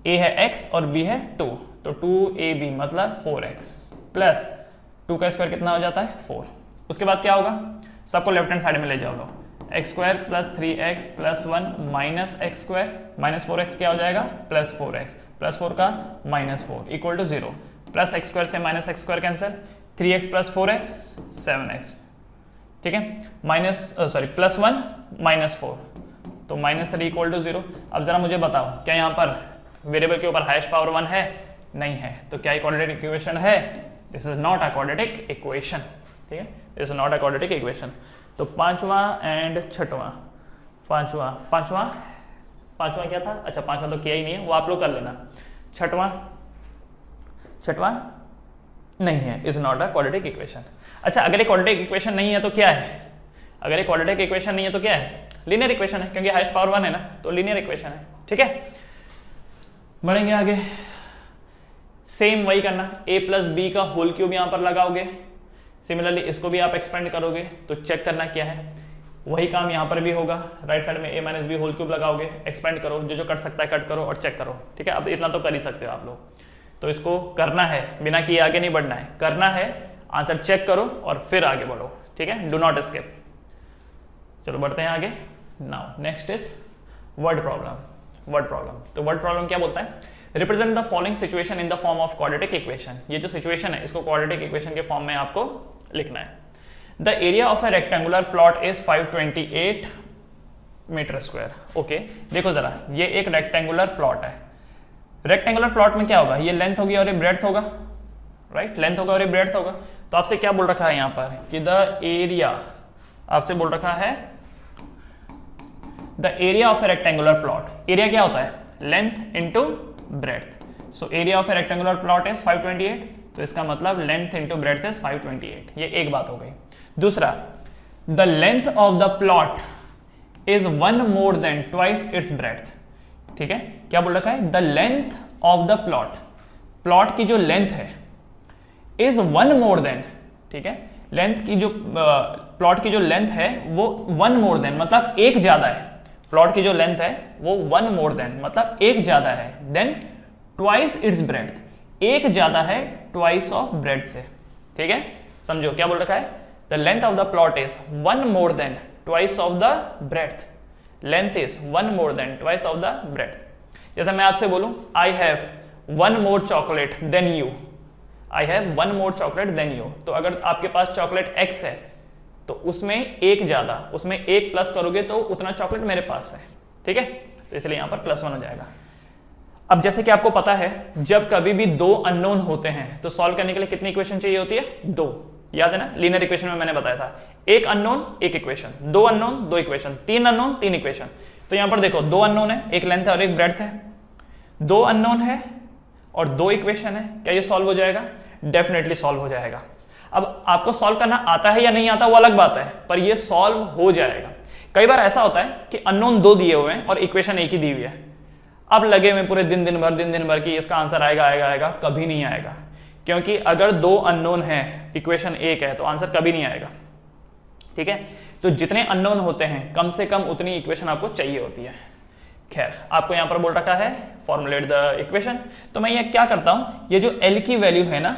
a है x और b है 2, तो 2ab मतलब 4x प्लस 2 का स्क्वायर कितना हो जाता है? 4। उसके बाद क्या होगा? सबको लेफ्ट हैंड साइड में ले जाओ लो। X square plus 3x plus 1 minus x square minus 4x क्या हो जाएगा? प्लस 4x प्लस 4 का -4 equal to 0। Plus x square से minus x square cancel, 3x plus 4x 7x। ठीक है, प्लस 1 -4, तो -3 इक्वल टू 0। अब जरा मुझे बताओ, क्या यहाँ पर वेरिएबल के ऊपर हाईएस्ट पावर 1 है? नहीं है, तो क्या क्वाड्रेटिक इक्वेशन है? This is not a quadratic equation. ठीक है, this is not a quadratic equation. तो पांचवा एंड छठवां, पांचवा क्या था? अच्छा, पांचवा तो किया ही नहीं है, वो आप लोग कर लेना। छठवां नहीं है, is not a quadratic equation. अच्छा, अगर ये क्वाड्रेटिक इक्वेशन नहीं है तो क्या है? अगर ये क्वाड्रेटिक इक्वेशन नहीं है तो क्या है? लीनियर इक्वेशन है, क्योंकि हाईएस्ट पावर 1 है ना, तो लीनियर इक्वेशन है। ठीक है, बढ़ेंगे आगे। सेम वही करना, a प्लस बी का होल क्यूब यहां पर लगाओगे। सिमिलरली इसको भी आप एक्सपेंड करोगे, तो चेक करना क्या है, वही काम यहाँ पर भी होगा। राइट साइड में a minus B whole cube लगाओगे, एक्सपेंड करो, जो कट सकता है कट करो और चेक करो। ठीक है, अब इतना तो कर ही सकते हो आप लोग। तो इसको करना है, बिना किए आगे नहीं बढ़ना है, करना है, आंसर चेक करो और फिर आगे बढ़ो। ठीक है, डू नॉट एस्केप। चलो बढ़ते हैं आगे। Now next is word problem. Word problem, तो वर्ड प्रॉब्लम क्या बोलता है? Represent the following situation in the form of quadratic equation. ये जो सिचुएशन है इसको क्वाड्रेटिक इक्वेशन के फॉर्म में आपको लिखना है। The area of a rectangular plot is 528 metre square. Okay, देखो जरा, ये एक रेक्टेंगुलर प्लॉट है। रेक्टेंगुलर प्लॉट में क्या होगा? ये लेंथ होगी और ये ब्रेड्थ होगा, राइट? लेंथ होगा और ये ब्रेड्थ होगा। तो आपसे क्या बोल रखा है यहाँ पर कि द एरिया, आपसे बोल रखा है the area of a rectangular plot. Area क्या होता है? Length into breadth. So area of a rectangular plot is 528, तो इसका मतलब लेंथ इंटू ब्रेड्थ इज 528। ये एक बात हो गई। दूसरा, the length of the plot is 1 more than twice its breadth. ठीक है, क्या बोल रखा है? The length of the plot, plot की जो लेंथ है इज 1 मोर देन, ठीक है, लेंथ की जो प्लॉट की जो लेंथ है वो 1 मोर देन मतलब एक ज्यादा है। प्लॉट की जो लेंथ है वो 1 मोर देन मतलब एक ज्यादा है, देन ट्वाइस इट्स ब्रेड्थ, एक ज्यादा है ट्वाइस ऑफ ब्रेड्थ से। ठीक है, समझो क्या बोल रखा है? The length of the plot is 1 more than twice of the breadth. Length is 1 more than twice of the breadth. जैसा मैं आपसे बोलूं, I have 1 more chocolate than you, I have 1 more chocolate than you. तो अगर आपके पास चॉकलेट x है तो उसमें एक ज्यादा, उसमें एक प्लस करोगे तो उतना चॉकलेट मेरे पास है, ठीक है, तो इसलिए यहां पर +1 हो जाएगा। अब जैसे कि आपको पता है जब कभी भी 2 अननोन होते हैं तो सॉल्व करने के लिए कितनी इक्वेशन चाहिए होती है? 2। याद है ना, लीनियर इक्वेशन में मैंने बताया था, एक अननोन एक equation, 2 unknown 2 equation, 3 unknown 3 equation. तो यहां पर देखो 2 अननोन है, एक लेंथ है और एक ब्रेड्थ है, 2 अननोन है और 2 इक्वेशन है, क्या ये सॉल्व हो जाएगा? डेफिनेटली सॉल्व हो जाएगा। अब आपको सॉल्व करना आता है या नहीं आता वो अलग बात है, पर ये सॉल्व हो जाएगा। कई बार ऐसा होता है कि अननोन 2 दिए हुए हैं और इक्वेशन एक ही दी हुई है, अब लगे हुए पूरे दिन भर कि इसका आंसर आएगा, कभी नहीं आएगा, क्योंकि अगर 2 अननोन है इक्वेशन एक है तो आंसर कभी नहीं आएगा, ठीक है। तो जितने अननोन होते हैं कम से कम उतनी इक्वेशन आपको चाहिए होती है। खैर, आपको यहां पर बोल रखा है फॉर्मुलेट द इक्वेशन, तो मैं ये क्या करता हूं, ये जो L की वैल्यू है ना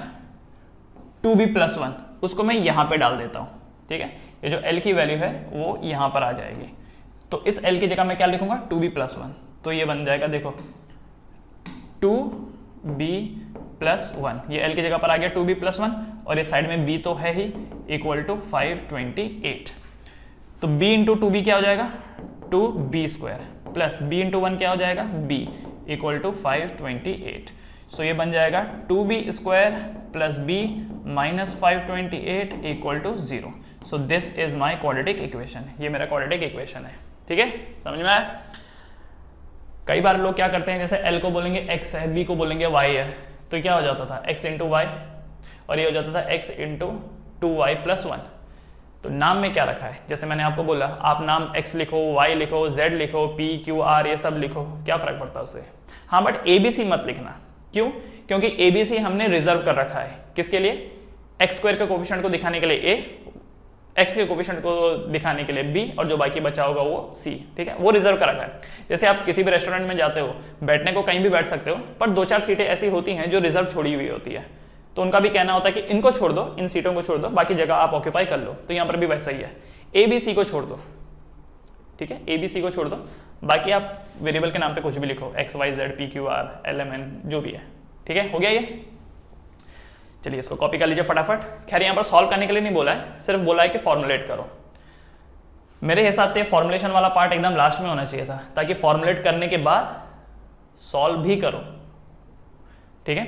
2b+1 उसको मैं यहां पे डाल देता हूं, ठीक है। ये जो L की वैल्यू है वो यहां पर आ जाएगी, तो इस L की जगह मैं क्या लिखूंगा? 2b+1, तो ये बन जाएगा देखो 2b+1, ये L की जगह पर आ गया 2b+1 और इस साइड में b तो है ही, इक्वल टू 528। तो b इंटू 2b क्या हो जाएगा? 2b² प्लस b इंटू 1 क्या हो जाएगा? b equal to 528। सो ये बन जाएगा 2b² plus b minus 528 equal to 0। So this is my quadratic equation, ये मेरा क्वाड्रेटिक इक्वेशन है, ठीक है, समझ में आया? कई बार लोग क्या करते हैं, जैसे L को बोलेंगे x है, b को बोलेंगे y है, तो क्या हो जाता था? x इंटू y और ये हो जाता था x इंटू 2y+1। तो नाम में क्या रखा है, जैसे मैंने आपको बोला आप नाम x लिखो, y लिखो, z लिखो, p q r ये सब लिखो, क्या फर्क पड़ता है उससे? हाँ, बट abc मत लिखना। क्यों? क्योंकि abc हमने रिजर्व कर रखा है, किसके लिए? x² के कोफिशिएंट को दिखाने के लिए a, x के कोफिशिएंट को दिखाने के लिए b और जो बाकी बचा होगा वो c, ठीक है, वो रिजर्व कर रखा है। जैसे आप किसी भी रेस्टोरेंट में जाते हो, बैठने को कहीं भी बैठ सकते हो, पर 2-4 सीटें ऐसी होती हैं जो रिजर्व छोड़ी हुई होती है, तो उनका भी कहना होता है कि इनको छोड़ दो, इन सीटों को छोड़ दो, बाकी जगह आप ऑक्यूपाई कर लो। तो यहाँ पर भी वैसा ही है, ABC को छोड़ दो, ठीक है, ABC को छोड़ दो, बाकी आप वेरिएबल के नाम पे कुछ भी लिखो, x y z p q r l m n जो भी है, ठीक है, हो गया ये। चलिए इसको कॉपी कर लीजिए फटाफट। खैर यहाँ पर सॉल्व करने के लिए नहीं बोला है, सिर्फ बोला है कि फॉर्मुलेट करो। मेरे हिसाब से फॉर्मुलेशन वाला पार्ट एकदम लास्ट में होना चाहिए था, ताकि फॉर्मुलेट करने के बाद सॉल्व भी करो, ठीक है।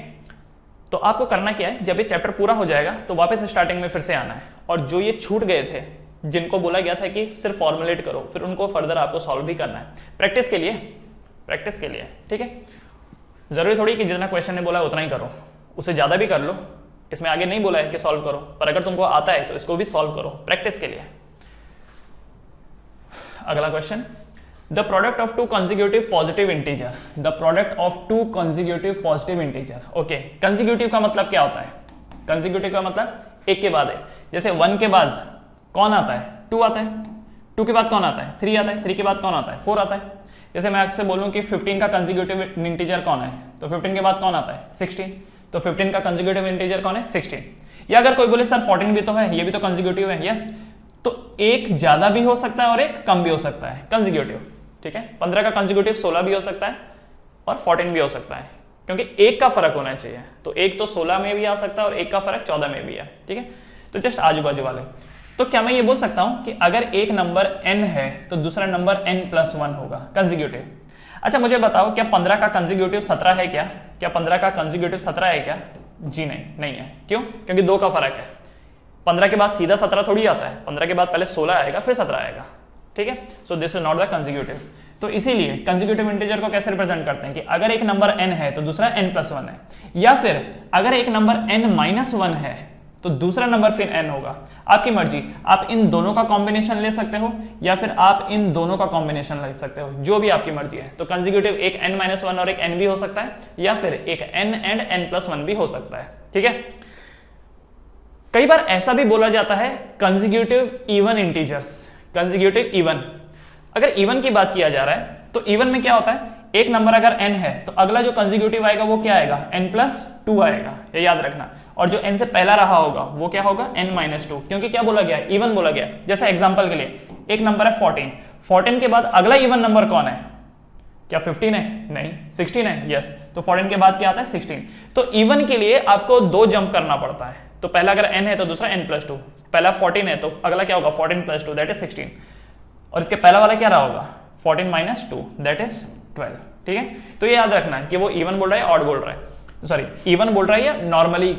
तो आपको करना क्या है, जब ये चैप्टर पूरा हो जाएगा तो वापस स्टार्टिंग में फिर से आना है, और जो ये छूट गए थे, जिनको बोला गया था कि सिर्फ फॉर्मुलेट करो, फिर उनको फर्दर आपको सॉल्व भी करना है, प्रैक्टिस के लिए, ठीक है। जरूरी थोड़ी कि जितना क्वेश्चन ने बोला उतना ही करो, उससे ज्यादा भी कर लो, इसमें आगे नहीं बोला है कि सॉल्व करो, पर अगर तुमको आता है तो इसको भी सॉल्व करो प्रैक्टिस के लिए। अगला question, the product of 2 consecutive positive integer, the product of 2 consecutive positive integer. Okay, consecutive का मतलब क्या होता है? कंसेक्यूटिव का मतलब एक के बाद है, जैसे 1 के बाद कौन आता है? 2 आता है, 2 के बाद कौन आता है? 3 आता है, 3 के बाद कौन आता है? 4 आता है। जैसे मैं आपसे बोलूं कि 15 का कंसेक्यूटिव इंटीजर कौन है, तो 15 के बाद कौन आता है? 16, तो 15 का कंसेक्यूटिव इंटीजर कौन है? 16। या अगर कोई बोले सर 14 भी तो है, ये भी तो कंसेक्यूटिव है, यस, तो एक ज्यादा भी हो सकता है और एक कम भी हो सकता है कंसेक्यूटिव, ठीक है। 15 का कंसेक्यूटिव 16 भी हो सकता है और 14 भी हो सकता है, क्योंकि एक का फर्क होना चाहिए, तो एक तो 16 में भी आ सकता है और एक का फर्क 14 में भी है, ठीक है। तो जस्ट आजू बाजू वाले। तो क्या मैं ये बोल सकता हूं कि अगर एक नंबर n है तो दूसरा नंबर n+1 होगा कंसेक्यूटिव। अच्छा मुझे बताओ, क्या 15 का कंसेक्यूटिव 17 है क्या? क्या 15 का कंसेक्यूटिव 17 है क्या? जी नहीं है। क्यों? क्योंकि 2 का फर्क है। 15 के बाद सीधा 17 थोड़ी आता है, 15 के बाद पहले 16 आएगा फिर 17 आएगा, ठीक है। सो this is not the consecutive. तो इसीलिए कंसेक्यूटिव इंटीजर को कैसे रिप्रेजेंट करते हैं कि अगर एक नंबर n है तो दूसरा n+1 है, या फिर अगर एक नंबर n-1 है तो दूसरा नंबर फिर n होगा। आपकी मर्जी, आप इन दोनों का कॉम्बिनेशन ले सकते हो या फिर आप इन दोनों का कॉम्बिनेशन ले सकते हो, जो भी आपकी मर्जी है। तो कंसेक्यूटिव एक n-1 और एक n भी हो सकता है, या फिर एक n एंड n+1 भी हो सकता है, ठीक है। कई बार ऐसा भी बोला जाता है consecutive even integers, consecutive even. अगर इवन की बात किया जा रहा है तो इवन में क्या होता है, एक नंबर अगर n है तो अगला जो कंसेक्यूटिव आएगा वो क्या आएगा? n+2 आएगा, ये याद रखना। और जो n से पहला रहा होगा वो क्या होगा? n-2, क्योंकि क्या बोला गया? इवन बोला गया। जैसे एग्जांपल के लिए एक नंबर है 14, 14 के बाद अगला इवन नंबर कौन है? क्या 15 है? नहीं। 16 है? यस। तो 14 के बाद क्या आता है? 16। तो इवन के लिए आपको 2 जंप करना पड़ता है। तो पहला अगर n है तो दूसरा n+2, पहला 14 है तो अगला क्या होगा? 14+2 दैट इज 16, और इसके पहला वाला क्या रहा होगा? 14 - 2 दैट इज 12। ठीक है, तो ये याद रखना कि वो इवन बोल रहा है, ऑड बोल रहा है, सॉरी इवन बोल रहा है या नॉर्मली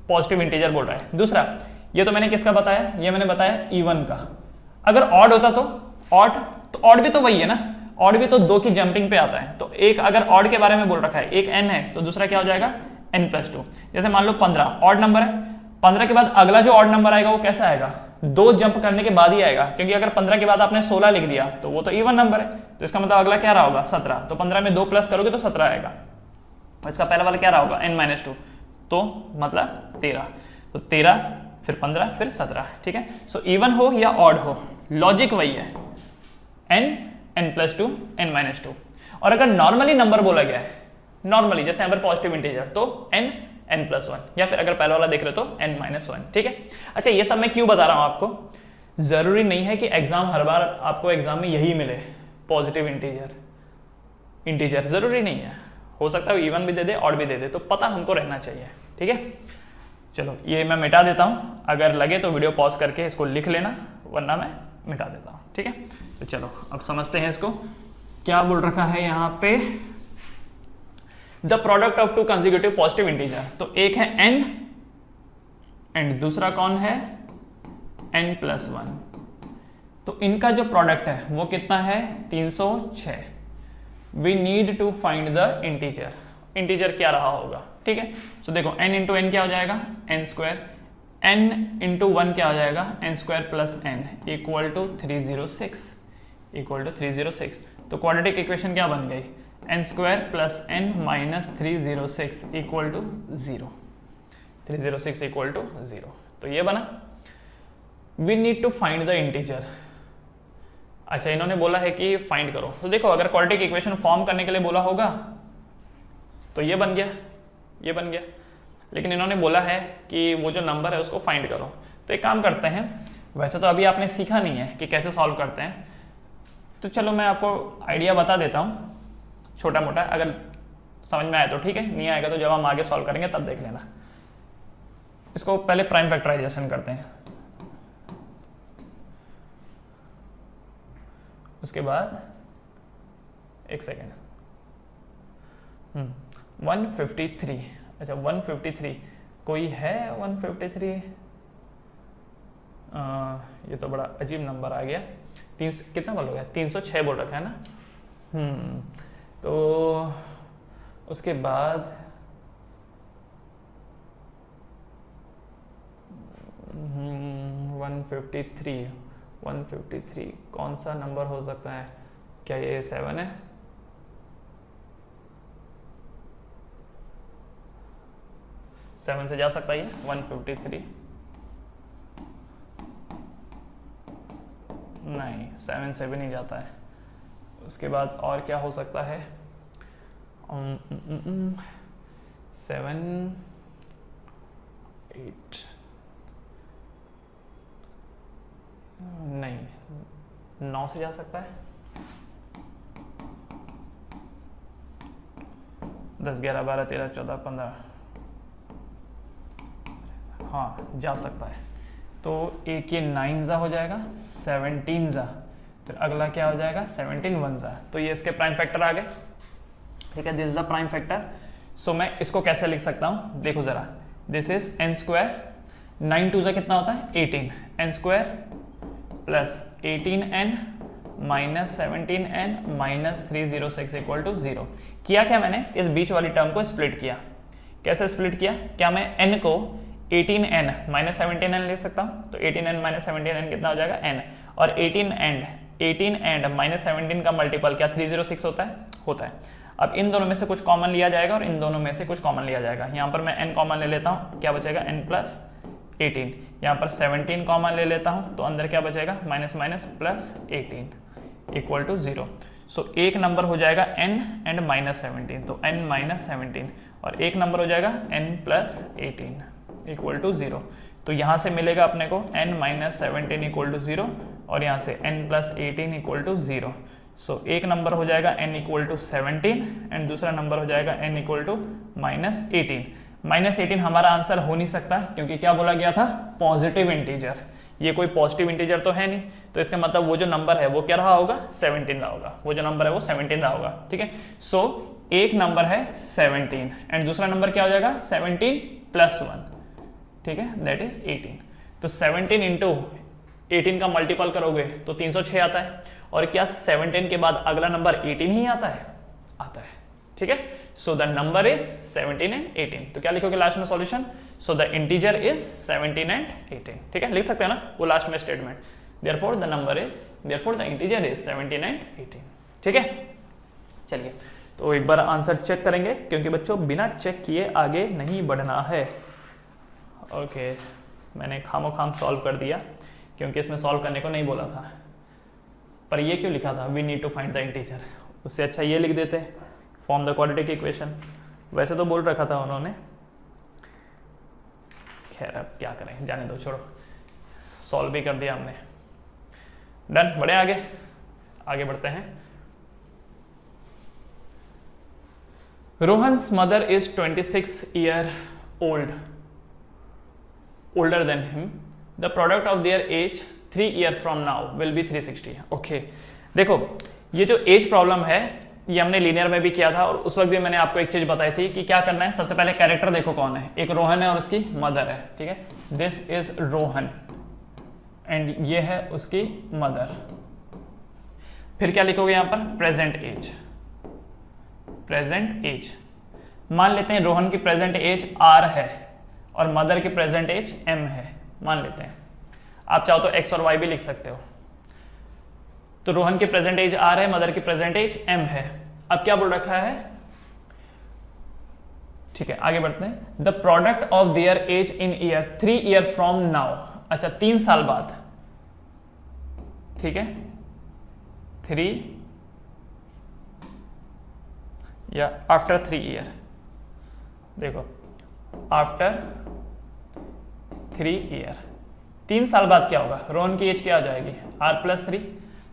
पॉजिटिव इंटीजर बोल रहा है। दूसरा, ये तो मैंने किसका बताया? ये मैंने बताया इवन का। अगर ऑड होता तो ऑड भी तो वही है ना, ऑड भी तो 2 की जंपिंग पे आता है। तो एक अगर ऑड के बारे में बोल रखा है, एक n है तो दूसरा क्या हो जाएगा? n+2। जैसे मान लो 15 ऑड नंबर है, 15 के बाद अगला जो ऑड नंबर आएगा वो कैसा आएगा? 2 जंप करने के बाद ही आएगा, क्योंकि अगर 15 के बाद आपने 16 लिख दिया तो वो तो इवन नंबर है, तो इसका मतलब अगला क्या रहा होगा? 17। तो 15 में 2 प्लस करोगे तो 17 आएगा। इसका पहला वाला क्या रहा होगा? n-2, तो मतलब 13। तो 13 फिर 15 फिर 17। ठीक है, सो इवन हो या ऑड हो लॉजिक वही है, n+2 n-2। और अगर नॉर्मली नंबर बोला गया है, नॉर्मली जैसे यहाँ पर पॉजिटिव इंटीजर, तो n+1, या फिर अगर पहला वाला देख रहे हो तो n-1। ठीक है, अच्छा ये सब मैं क्यों बता रहा हूं आपको? जरूरी नहीं है कि एग्जाम हर बार आपको एग्जाम में यही मिले, पॉजिटिव इंटीजर जरूरी नहीं है, हो सकता है इवन भी दे दे ऑड भी दे दे, तो पता हमको रहना चाहिए। ठीक है, चलो ये मैं मिटा देता हूं, अगर लगे तो वीडियो पॉज करके इसको लिख लेना, वरना मैं मिटा देता हूं। ठीक है, तो चलो अब समझते हैं इसको क्या बोल रखा है यहाँ पे। The product of 2 consecutive positive integer, तो एक है n एंड दूसरा कौन है? n+1। तो इनका जो प्रोडक्ट है वो कितना है? 306। We need to find the integer. Integer क्या रहा होगा? ठीक है, सो देखो n इंटू n क्या हो जाएगा? n²। n इंटू 1 क्या हो जाएगा? n² plus n equal to 306। तो क्वाड्रेटिक इक्वेशन क्या बन गई? n² plus n minus 306 equal to 0। 306 equal to 0, तो ये बना। We need to find the integer. अच्छा, इन्होंने बोला है कि फाइंड करो, तो देखो अगर क्वाड्रेटिक इक्वेशन फॉर्म करने के लिए बोला होगा तो ये बन गया, ये बन गया, लेकिन इन्होंने बोला है कि वो जो नंबर है उसको फाइंड करो। तो एक काम करते हैं, वैसे तो अभी आपने सीखा नहीं है कि कैसे सॉल्व करते हैं, तो चलो मैं आपको आइडिया बता देता हूँ छोटा मोटा, अगर समझ में आया तो ठीक है, नहीं आएगा तो जब हम आगे सॉल्व करेंगे तब देख लेना। इसको पहले प्राइम फैक्टराइजेशन करते हैं, उसके बाद एक सेकेंड 153। अच्छा 153 कोई है? 153 ये तो बड़ा अजीब नंबर आ गया। 300 कितना बोल गया? 306 बोल रखा है ना। तो उसके बाद 153 कौन सा नंबर हो सकता है? क्या ये 7 है? सेवन से जा सकता है 153? नहीं, 7 से भी नहीं जाता है। उसके बाद और क्या हो सकता है? 7 8 नहीं, 9 से जा सकता है? 10 11 12 13 14 15 हाँ जा सकता है। तो एक ये 9 ज़ा हो जाएगा, 17 ज़ा, फिर अगला क्या हो जाएगा? 17 1 ज़ा। तो ये इसके प्राइम फैक्टर आ गए। ठीक है, this is the prime factor. So मैं इसको कैसे लिख सकता हूँ? देखो ज़रा, दिस इज n², 9 2 ज़ा कितना होता है? 18, n² plus 18n minus 17n minus 306 equal to 0। किया क्या मैंने? इस बीच वाली टर्म को स्प्लिट किया। कैसे स्प्लिट किया? क्या मैं n को 18n माइनस 17n लिख सकता हूँ? तो 18n माइनस 17n कितना हो जाएगा? n। और 18 एंड माइनस 17 का मल्टीपल क्या 306 होता है? होता है। अब इन दोनों में से कुछ कॉमन लिया जाएगा और इन दोनों में से कुछ कॉमन लिया जाएगा। यहाँ पर मैं n कॉमन ले लेता हूँ, क्या बचेगा? n plus 18। यहाँ पर 17 कॉमन ले लेता हूँ, तो अंदर क्या बचेगा? Minus minus plus 18 equal to 0। So एक नंबर हो जाएगा n एंड माइनस 17, तो n माइनस 17, और एक नंबर हो जाएगा n प्लस 18 इक्वल टू 0। तो यहाँ से मिलेगा अपने को n माइनस 17 इक्वल टू 0 और यहाँ से n plus 18 equal to 0। So एक नंबर हो जाएगा n इक्वल टू 17 एंड दूसरा नंबर हो जाएगा n इक्वल टू -18। -18 हमारा आंसर हो नहीं सकता क्योंकि क्या बोला गया था, पॉजिटिव इंटीजर। ये कोई पॉजिटिव इंटीजर तो है नहीं, तो इसका मतलब वो जो नंबर है वो क्या रहा होगा, 17 रहा होगा। वो जो नंबर है वो 17 रहा होगा, ठीक है। सो एक नंबर है 17 एंड दूसरा नंबर क्या हो जाएगा, 17 + 1, ठीक है, दैट इज 18। तो 17 इंटू 18 का मल्टीपल करोगे तो 306 आता है। और क्या 17 के बाद अगला नंबर 18 ही आता है, आता है, ठीक है। So the number is 17 and 18। तो क्या लिखोगे लास्ट में solution, so the integer is 17 and 18, ठीक है, लिख सकते हैं ना वो लास्ट में statement, therefore the number is, therefore the integer is 17 and 18, ठीक है। चलिए तो एक बार आंसर चेक करेंगे क्योंकि बच्चों बिना चेक किए आगे नहीं बढ़ना है। ओके मैंने खामोखाम सॉल्व कर दिया क्योंकि इसमें सॉल्व करने को नहीं बोला था, पर ये क्यों लिखा था, we need to find the integer. उससे अच्छा ये लिख देते, फॉर्म द क्वाड्रेटिक इक्वेशन। वैसे तो बोल रखा था उन्होंने, खैर अब क्या करें, जाने दो, छोड़ो, सॉल्व भी कर दिया हमने। डन, बढ़े आगे, आगे बढ़ते हैं। Rohan's mother is 26 year old, older than him. The product of their age 3 year from now will be 360. Okay देखो ये जो एज प्रॉब्लम है ये हमने लीनियर में भी किया था और उस वक्त भी मैंने आपको एक चीज बताई थी कि क्या करना है। सबसे पहले कैरेक्टर देखो कौन है, एक रोहन है और उसकी मदर है, ठीक है, दिस इज रोहन एंड ये है उसकी मदर। फिर क्या लिखोगे यहाँ पर, प्रेजेंट एज, प्रेजेंट एज। मान लेते हैं रोहन की प्रेजेंट एज r है और मदर की प्रेजेंट एज m है, मान लेते हैं। आप चाहो तो x और y भी लिख सकते हो। तो रोहन की प्रेजेंट एज r है, मदर की प्रेजेंट एज m है। अब क्या बोल रखा है, ठीक है आगे बढ़ते हैं। The product of their age in year 3 year from now, अच्छा 3 साल बाद, ठीक है, 3 या आफ्टर 3 ईयर, देखो आफ्टर 3 ईयर, 3 साल बाद क्या होगा, रोहन की एज क्या हो जाएगी, r+3,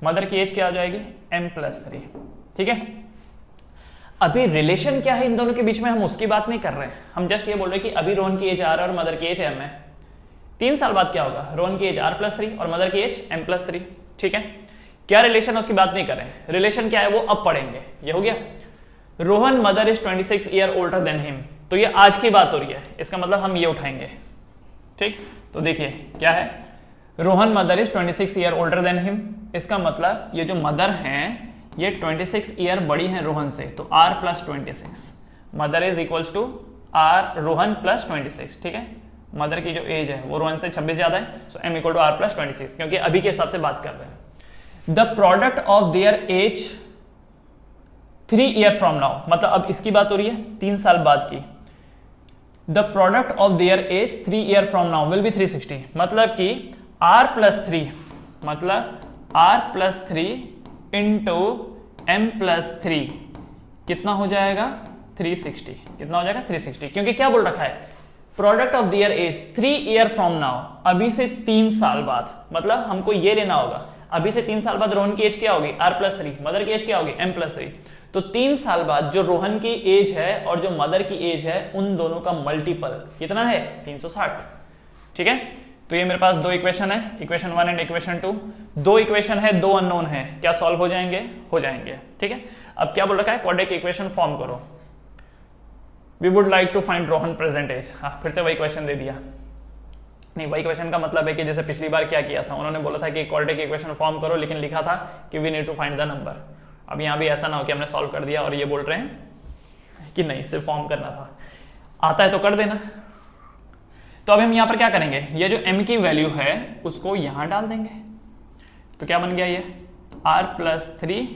मदर की एज क्या हो जाएगी, m+3, ठीक है। अभी रिलेशन क्या है इन दोनों के बीच में हम उसकी बात नहीं कर रहे हैं, हम जस्ट ये बोल रहे हैं कि अभी रोहन की एज r और मदर की एज m है। 3 साल बाद क्या होगा, रोहन की एज r+3 और मदर की एज m+3, ठीक है। क्या रिलेशन है उसकी बात नहीं कर रहे हैं, रिलेशन क्या है वो अब पढ़ेंगे। ये हो गया, Rohan mother is 26 year older than him, तो ये आज की बात हो रही है, इसका मतलब हम ये उठाएंगे, ठीक। तो देखिए क्या है, Rohan mother is 26 year older than him, इसका मतलब ये जो मदर हैं ये 26 ईयर बड़ी हैं रोहन से, तो r+26, mother is equals to r Rohan +26, ठीक है। मदर की जो एज है वो रोहन से 26 ज्यादा है, सो m इक्वल टू r+26, क्योंकि अभी के हिसाब से बात कर रहे हैं। The product of their age 3 year from now, मतलब अब इसकी बात हो रही है 3 साल बाद की। The product of their age 3 year from now will be 360, मतलब कि r+3, मतलब r+3 इंटू m+3 कितना हो जाएगा, 360, कितना हो जाएगा 360, क्योंकि क्या बोल रखा है, product of their age 3 year from now, अभी से 3 साल बाद, मतलब हमको ये लेना होगा अभी से 3 साल बाद रोहन की एज क्या होगी, r+3, मदर की एज क्या होगी, m+3। तो 3 साल बाद जो रोहन की एज है और जो मदर की एज है उन दोनों का मल्टीपल कितना है, 360, ठीक है। तो ये मेरे पास 2 इक्वेशन है, इक्वेशन 1 एंड इक्वेशन 2, 2 इक्वेशन है, 2 अननोन है, क्या सॉल्व हो जाएंगे, हो जाएंगे, ठीक है। अब क्या बोल रखा है, क्वाड्रेटिक इक्वेशन फॉर्म करो। We would like to find Rohan present age, हाँ फिर से वही क्वेश्चन दे दिया। नहीं, वही क्वेश्चन का मतलब है कि जैसे पिछली बार क्या किया था, उन्होंने बोला था कि क्वाड्रेटिक इक्वेशन फॉर्म करो, लेकिन लिखा था कि we need to find the number. अब यहाँ भी ऐसा ना हो कि हमने सॉल्व कर दिया और ये बोल रहे हैं कि नहीं सिर्फ फॉर्म करना था, आता है तो कर देना। तो अब हम यहाँ पर क्या करेंगे, ये जो m की वैल्यू है उसको यहाँ डाल देंगे, तो क्या बन गया ये r+3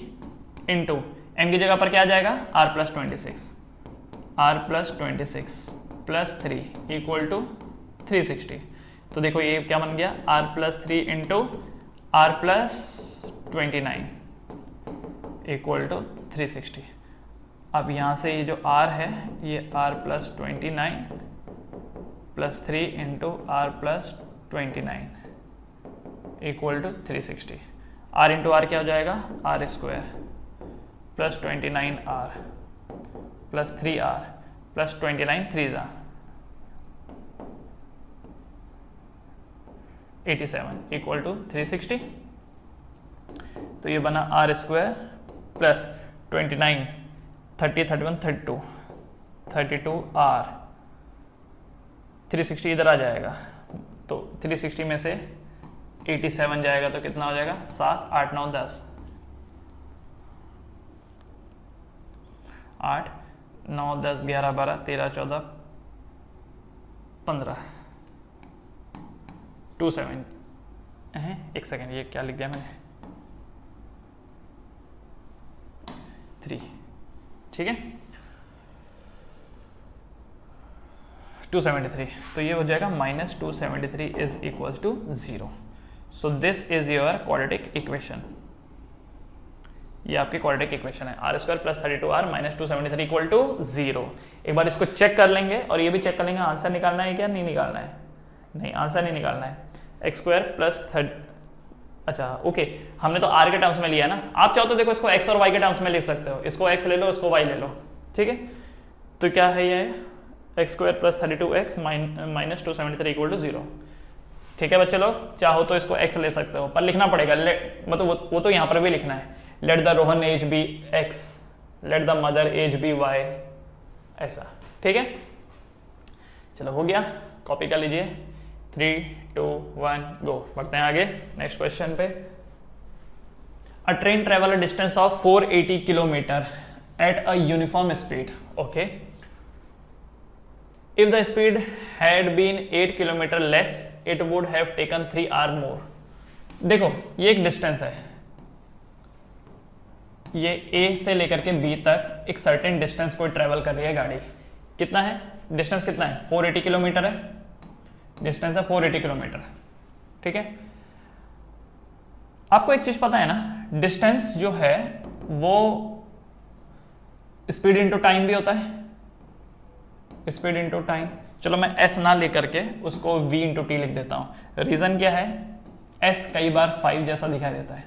इंटू m की जगह पर क्या आ जाएगा, r+26, r+26 +3 इक्वल टू 360। तो देखो ये क्या बन गया, r+3 into r+29 equal to 360। अब यहाँ से ये जो r है ये r+29 +3 into r+29 equal to 360। r into r क्या हो जाएगा, r² plus 29r plus 3r plus 29 3 87 equal to 360। तो ये बना आर स्क्वायर प्लस 29 30 31 32 32r 360 इधर आ जाएगा, तो 360 में से 87 जाएगा तो कितना हो जाएगा 7 8 9 10 8 9 10 11 12 13 14 15 27 एक सेकेंड, ये क्या लिख दिया मैंने 3, ठीक है 273। तो ये हो जाएगा minus 273 is equal to 0। So this is your quadratic equation. ये आपकी क्वाड्रेटिक इक्वेशन है, r square plus 32r minus 273 equal to 0। एक बार इसको चेक कर लेंगे और ये भी चेक कर लेंगे आंसर निकालना है क्या नहीं निकालना है, नहीं आंसर नहीं निकालना है। एक्स स्क्वायर प्लस अच्छा ओके, हमने तो r के टर्म्स में लिया ना, आप चाहो तो देखो इसको x और y के टर्म्स में लिख सकते हो, इसको x ले लो इसको y ले लो, ठीक है। तो क्या है ये x square plus 32x minus 273 equal to 0, ठीक है बच्चे लोग। चाहो तो इसको x ले सकते हो पर लिखना पड़ेगा, मतलब वो तो यहाँ पर भी लिखना है, let the Rohan age be x, let the mother age be y, ऐसा, ठीक है। चलो हो गया, कॉपी कर लीजिए। 3 2 1 गो, बढ़ते हैं आगे नेक्स्ट क्वेश्चन पे। अ train travel a distance of 480 kilometre at a uniform speed, okay. If the speed had been 8 kilometer less, it would have taken 3 hours more. देखो ये एक डिस्टेंस है, ये A से लेकर के B तक एक सर्टेन डिस्टेंस को ट्रेवल कर रही है गाड़ी। कितना है डिस्टेंस, कितना है 480 किलोमीटर है, डिस्टेंस है 480 किलोमीटर, ठीक है। आपको एक चीज पता है ना, डिस्टेंस जो है वो स्पीड इंटू टाइम भी होता है, स्पीड इंटू टाइम। चलो मैं s ना लेकर के उसको v इंटू टी लिख देता हूं। रीजन क्या है, s कई बार 5 जैसा दिखाई देता है,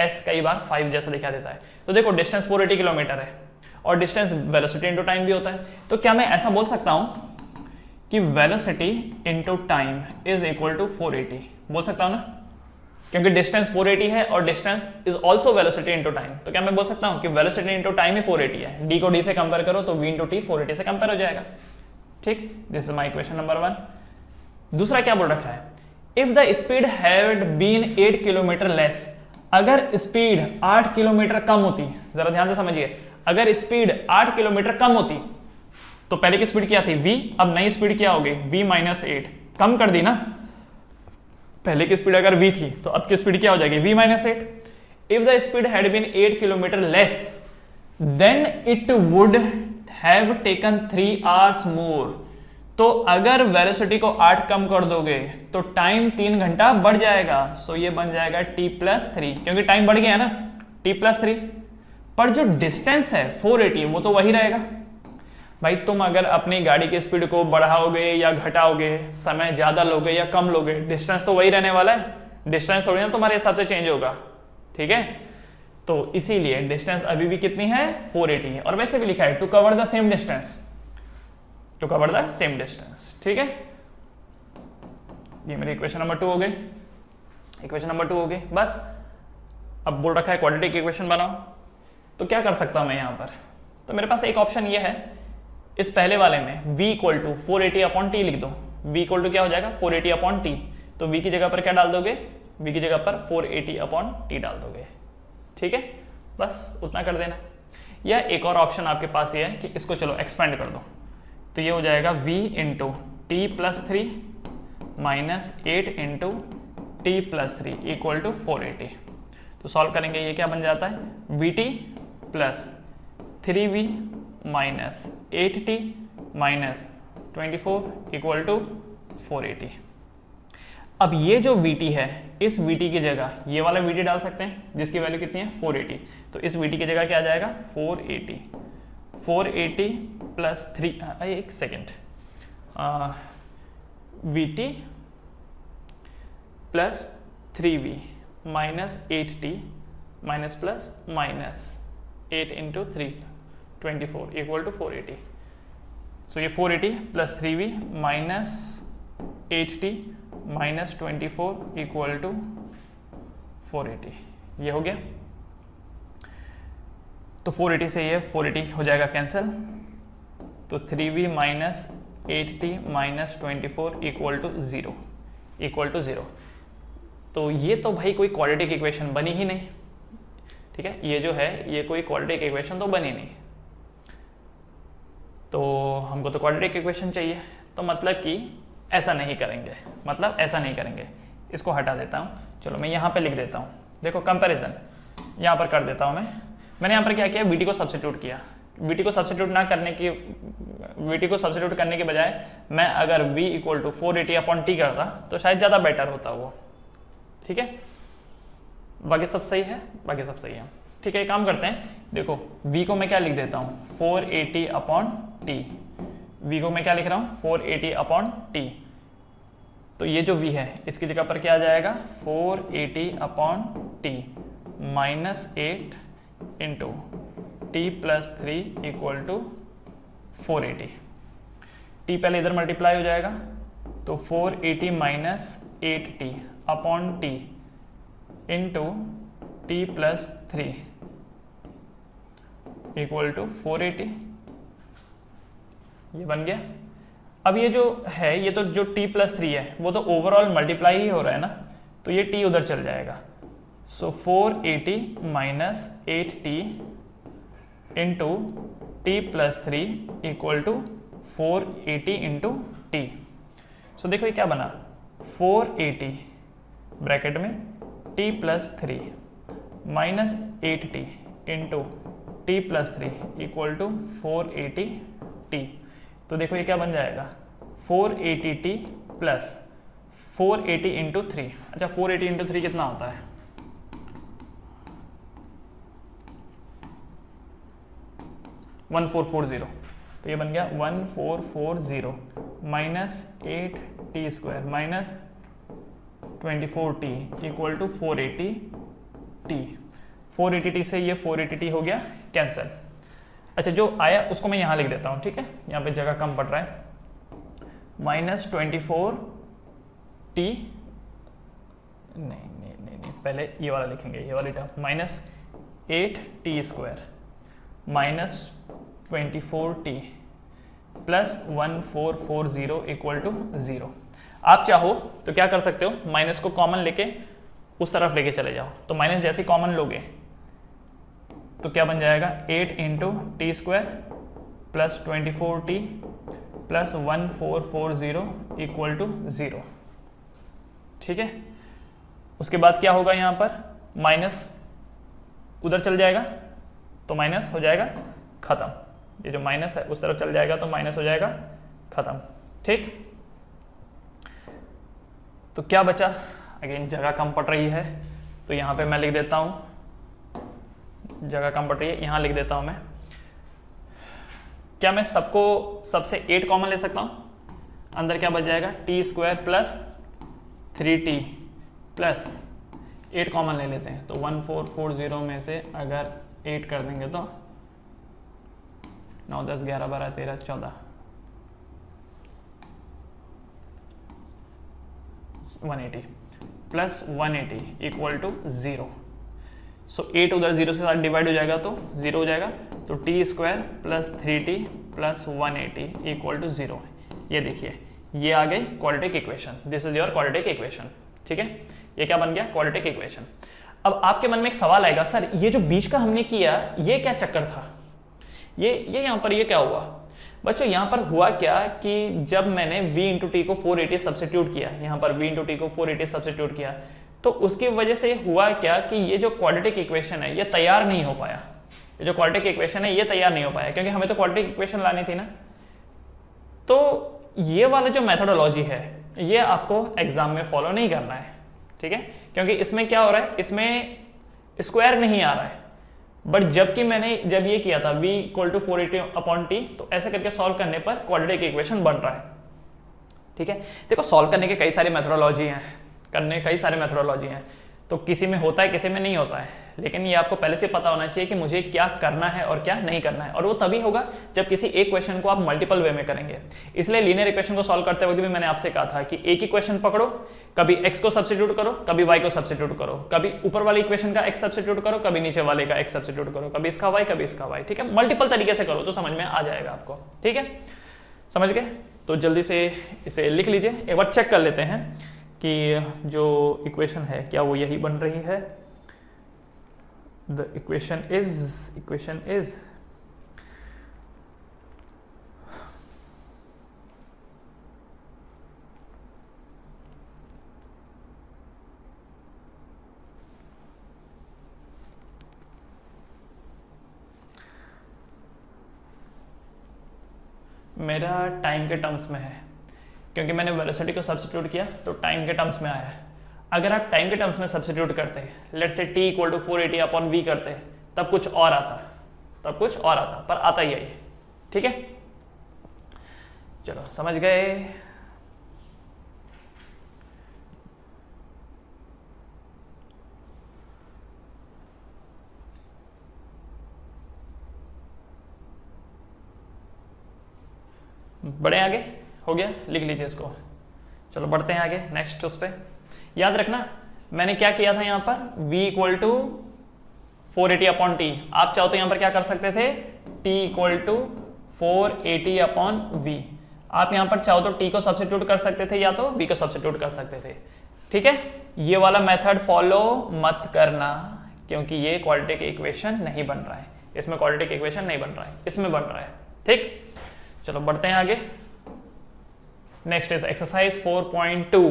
s कई बार 5 जैसा दिखाई देता है। तो देखो डिस्टेंस 480 किलोमीटर है और डिस्टेंस वेलोसिटी इंटू टाइम भी होता है, तो क्या मैं ऐसा बोल सकता हूं कि velocity into time is equal to 480, बोल सकता हूं ना, क्योंकि डिस्टेंस 480 है और distance is also velocity into time. तो क्या मैं बोल सकता हूं कि वेलोसिटी इंटू टाइम ही 480 है, d को d से कंपेयर करो तो v इंटू टी 480 से कंपेयर हो जाएगा, ठीक। This is my equation number 1। दूसरा क्या बोल रखा है, if the speed had been 8 kilometre less, अगर स्पीड 8 किलोमीटर कम होती, जरा ध्यान से समझिए, अगर स्पीड 8 किलोमीटर कम होती तो पहले की स्पीड क्या थी v, अब नई स्पीड क्या होगी v माइनस 8, कम कर दी ना, पहले की स्पीड अगर v थी तो अब की स्पीड क्या हो जाएगी v minus 8। If the speed had been 8 kilometre less then it would have taken 3 hours more. तो अगर वेलोसिटी को 8 कम कर दोगे तो टाइम 3 घंटा बढ़ जाएगा, सो ये बन जाएगा t प्लस 3, क्योंकि टाइम बढ़ गया ना, t प्लस 3। पर जो डिस्टेंस है 480 वो तो वही रहेगा। भाई तुम अगर अपनी गाड़ी की स्पीड को बढ़ाओगे या घटाओगे, समय ज्यादा लोगे या कम लोगे, डिस्टेंस तो वही रहने वाला है, डिस्टेंस थोड़ी ना तुम्हारे हिसाब से चेंज होगा, ठीक है। तो इसीलिए डिस्टेंस अभी भी कितनी है 480 है, और वैसे भी लिखा है to cover the same distance, to cover the same distance, ठीक है। ये मेरी इक्वेशन नंबर 2 हो गई, इक्वेशन नंबर 2 हो गई। बस अब बोल रखा है क्वाड्रेटिक इक्वेशन बनाओ, तो क्या कर सकता हूं मैं यहां पर, तो मेरे पास एक ऑप्शन ये है, इस पहले वाले में v equal to 480 upon t लिख दो। v इक्वल टू क्या हो जाएगा 480 अपॉन टी, तो v की जगह पर क्या डाल दोगे, v की जगह पर 480 अपॉन टी डाल दोगे, ठीक है। बस उतना कर देना। या एक और ऑप्शन आपके पास ये है कि इसको चलो एक्सपेंड कर दो, तो ये हो जाएगा v into t plus 3 minus 8 into t plus 3 equal to 480। तो सॉल्व करेंगे, ये क्या बन जाता है v t plus 3v minus 8t minus 24 equal to 480। अब ये जो vt है, इस vt की जगह ये वाला vt डाल सकते हैं जिसकी वैल्यू कितनी है 480, तो इस vt की जगह क्या आ जाएगा 480 प्लस 3, एक second, vt plus 3v minus 8t minus plus minus 8 into 3 24 equal to 480। So ये 480 plus 3v minus 8t minus 24 equal to 480, ये हो गया। तो 480 से ये 480 हो जाएगा कैंसिल, तो 3v minus 8t minus 24 equal to 0। तो ये तो भाई कोई क्वाड्रेटिक इक्वेशन बनी ही नहीं, ठीक है, ये जो है ये कोई क्वाड्रेटिक इक्वेशन तो बनी नहीं। तो हमको तो क्वाड्रेटिक इक्वेशन चाहिए, तो मतलब कि ऐसा नहीं करेंगे, इसको हटा देता हूँ। चलो मैं यहाँ पे लिख देता हूँ, देखो कंपैरिजन यहाँ पर कर देता हूँ। मैंने यहाँ पर क्या किया, वीटी को सब्स्टिट्यूट किया। वीटी को सब्स्टिट्यूट करने के बजाय मैं अगर v इक्वल टू 480/t करता तो शायद ज़्यादा बेटर होता वो, ठीक है। बाकी सब सही है, ठीक है। एक काम करते हैं, देखो v को मैं क्या लिख देता हूँ 480/t। v को मैं क्या लिख रहा हूँ 480/t। तो ये जो v है इसकी जगह पर क्या आ जाएगा 480/t minus 8 into t plus 3 equal to 480। t पहले इधर मल्टीप्लाई हो जाएगा, तो 480 minus 8t upon t into t plus 3 equal to 480, ये बन गया। अब ये जो है, ये तो जो t प्लस 3 है वो तो ओवरऑल मल्टीप्लाई ही हो रहा है ना, तो ये t उधर चल जाएगा। So 480 minus 8t into t plus 3 equal to 480 into t. So देखो ये क्या बना 480 ब्रैकेट में t plus 3 minus 8t into t plus 3 equal to 480t। तो देखो ये क्या बन जाएगा 480t प्लस 480 इंटू 3। अच्छा 480 इंटू 3 कितना होता है, वन 440। तो ये बन गया 1440 minus 8t² minus 24t equal to 480t। 480t से ये 480t हो गया कैंसिल। अच्छा जो आया उसको मैं यहाँ लिख देता हूँ, ठीक है, यहाँ पे जगह कम पड़ रहा है। माइनस 24t नहीं, पहले ये वाला लिखेंगे, ये वाली term minus 8t² minus 24t plus 1440 equal to 0। आप चाहो तो क्या कर सकते हो, माइनस को कॉमन लेके उस तरफ लेके चले जाओ। तो माइनस जैसे कॉमन लोगे तो क्या बन जाएगा 8 into t² plus 24t plus 1440 equal to 0, ठीक है। उसके बाद क्या होगा, यहाँ पर माइनस उधर चल जाएगा तो माइनस हो जाएगा खत्म। ये जो माइनस है उस तरफ चल जाएगा तो माइनस हो जाएगा खत्म, ठीक। तो क्या बचा, अगेन जगह कम पड़ रही है तो यहाँ पे मैं लिख देता हूँ, जगह कम पड़ रही है यहाँ लिख देता हूँ मैं। क्या मैं सबसे 8 कॉमन ले सकता हूँ, अंदर क्या बच जाएगा t² plus 3t plus 8 common ले लेते हैं। तो 1440 में से अगर 8 कर देंगे तो 9 10 11 12 13 14 180 प्लस 180 इक्वल टू 0। सो 8 उधर 0 से साथ डिवाइड हो जाएगा तो 0 हो जाएगा, तो t² plus 3t plus 180 equal to 0। ये देखिए ये आ गई quadratic equation, this is your quadratic equation, ठीक है। ये क्या बन गया क्वाड्रेटिक इक्वेशन। अब आपके मन में एक सवाल आएगा, सर ये जो बीच का हमने किया ये क्या चक्कर था, ये यहाँ पर ये क्या हुआ। बच्चों यहाँ पर हुआ क्या कि जब मैंने v इंटू टी को 480 सब्स्टिट्यूट किया, यहाँ पर v इंटू टी को 480 सब्स्टिट्यूट किया, तो उसकी वजह से हुआ क्या कि ये जो क्वाड्रेटिक इक्वेशन है ये तैयार नहीं हो पाया। ये जो क्वाड्रेटिक इक्वेशन है ये तैयार नहीं हो पाया क्योंकि हमें तो क्वाड्रेटिक इक्वेशन लानी थी ना। तो ये वाला जो मेथोडोलॉजी है ये आपको एग्जाम में फॉलो नहीं करना है, ठीक है, क्योंकि इसमें क्या हो रहा है, इसमें स्क्वायर नहीं आ रहा है। बट जबकि मैंने जब ये किया था v इक्वल टू 480/t, तो ऐसे करके सॉल्व करने पर क्वाड्रेटिक इक्वेशन बन रहा है, ठीक है। देखो सॉल्व करने के कई सारे मेथोडोलॉजी हैं, तो किसी में होता है किसी में नहीं होता है, लेकिन ये आपको पहले से पता होना चाहिए कि मुझे क्या करना है और क्या नहीं करना है, और वो तभी होगा जब किसी एक क्वेश्चन को आप मल्टीपल वे में करेंगे। इसलिए लीनियर इक्वेशन को सॉल्व करते वक्त भी मैंने आपसे कहा था कि एक ही क्वेश्चन पकड़ो, कभी x को सब्स्टिट्यूट करो, कभी y को सब्स्टिट्यूट करो, कभी ऊपर वाले इक्वेशन का x सब्स्टिट्यूट करो, कभी नीचे वाले का x सब्स्टिट्यूट करो, कभी इसका y कभी इसका y, ठीक है। मल्टीपल तरीके से करो तो समझ में आ जाएगा आपको, ठीक है, समझ गए। तो जल्दी से इसे लिख लीजिए, एक बार चेक कर लेते हैं कि जो इक्वेशन है क्या वो यही बन रही है। द इक्वेशन इज मेरा टाइम के टर्म्स में है, क्योंकि मैंने वेलोसिटी को सब्स्टिट्यूट किया तो टाइम के टर्म्स में आया है। अगर आप टाइम के टर्म्स में सब्स्टिट्यूट करते हैं, let's say t equal to 480/v करते हैं, तब कुछ और आता, पर आता ही है, ठीक है। चलो समझ गए। बढ़े आगे, हो गया, लिख लीजिए इसको। चलो बढ़ते हैं आगे नेक्स्ट उस पर। याद रखना मैंने क्या किया था यहाँ पर, v इक्वल टू 480/t। आप चाहो तो यहाँ पर क्या कर सकते थे, t इक्वल टू 480/v। आप यहाँ पर चाहो तो t को सब्स्टिट्यूट कर सकते थे या तो v को सब्स्टिट्यूट कर सकते थे, ठीक है। ये वाला मेथड फॉलो मत करना, क्योंकि ये क्वाड्रेटिक इक्वेशन नहीं बन रहा है, इसमें क्वाड्रेटिक इक्वेशन नहीं बन रहा है, इसमें बन रहा है, ठीक। चलो बढ़ते हैं आगे। Next is exercise 4.2।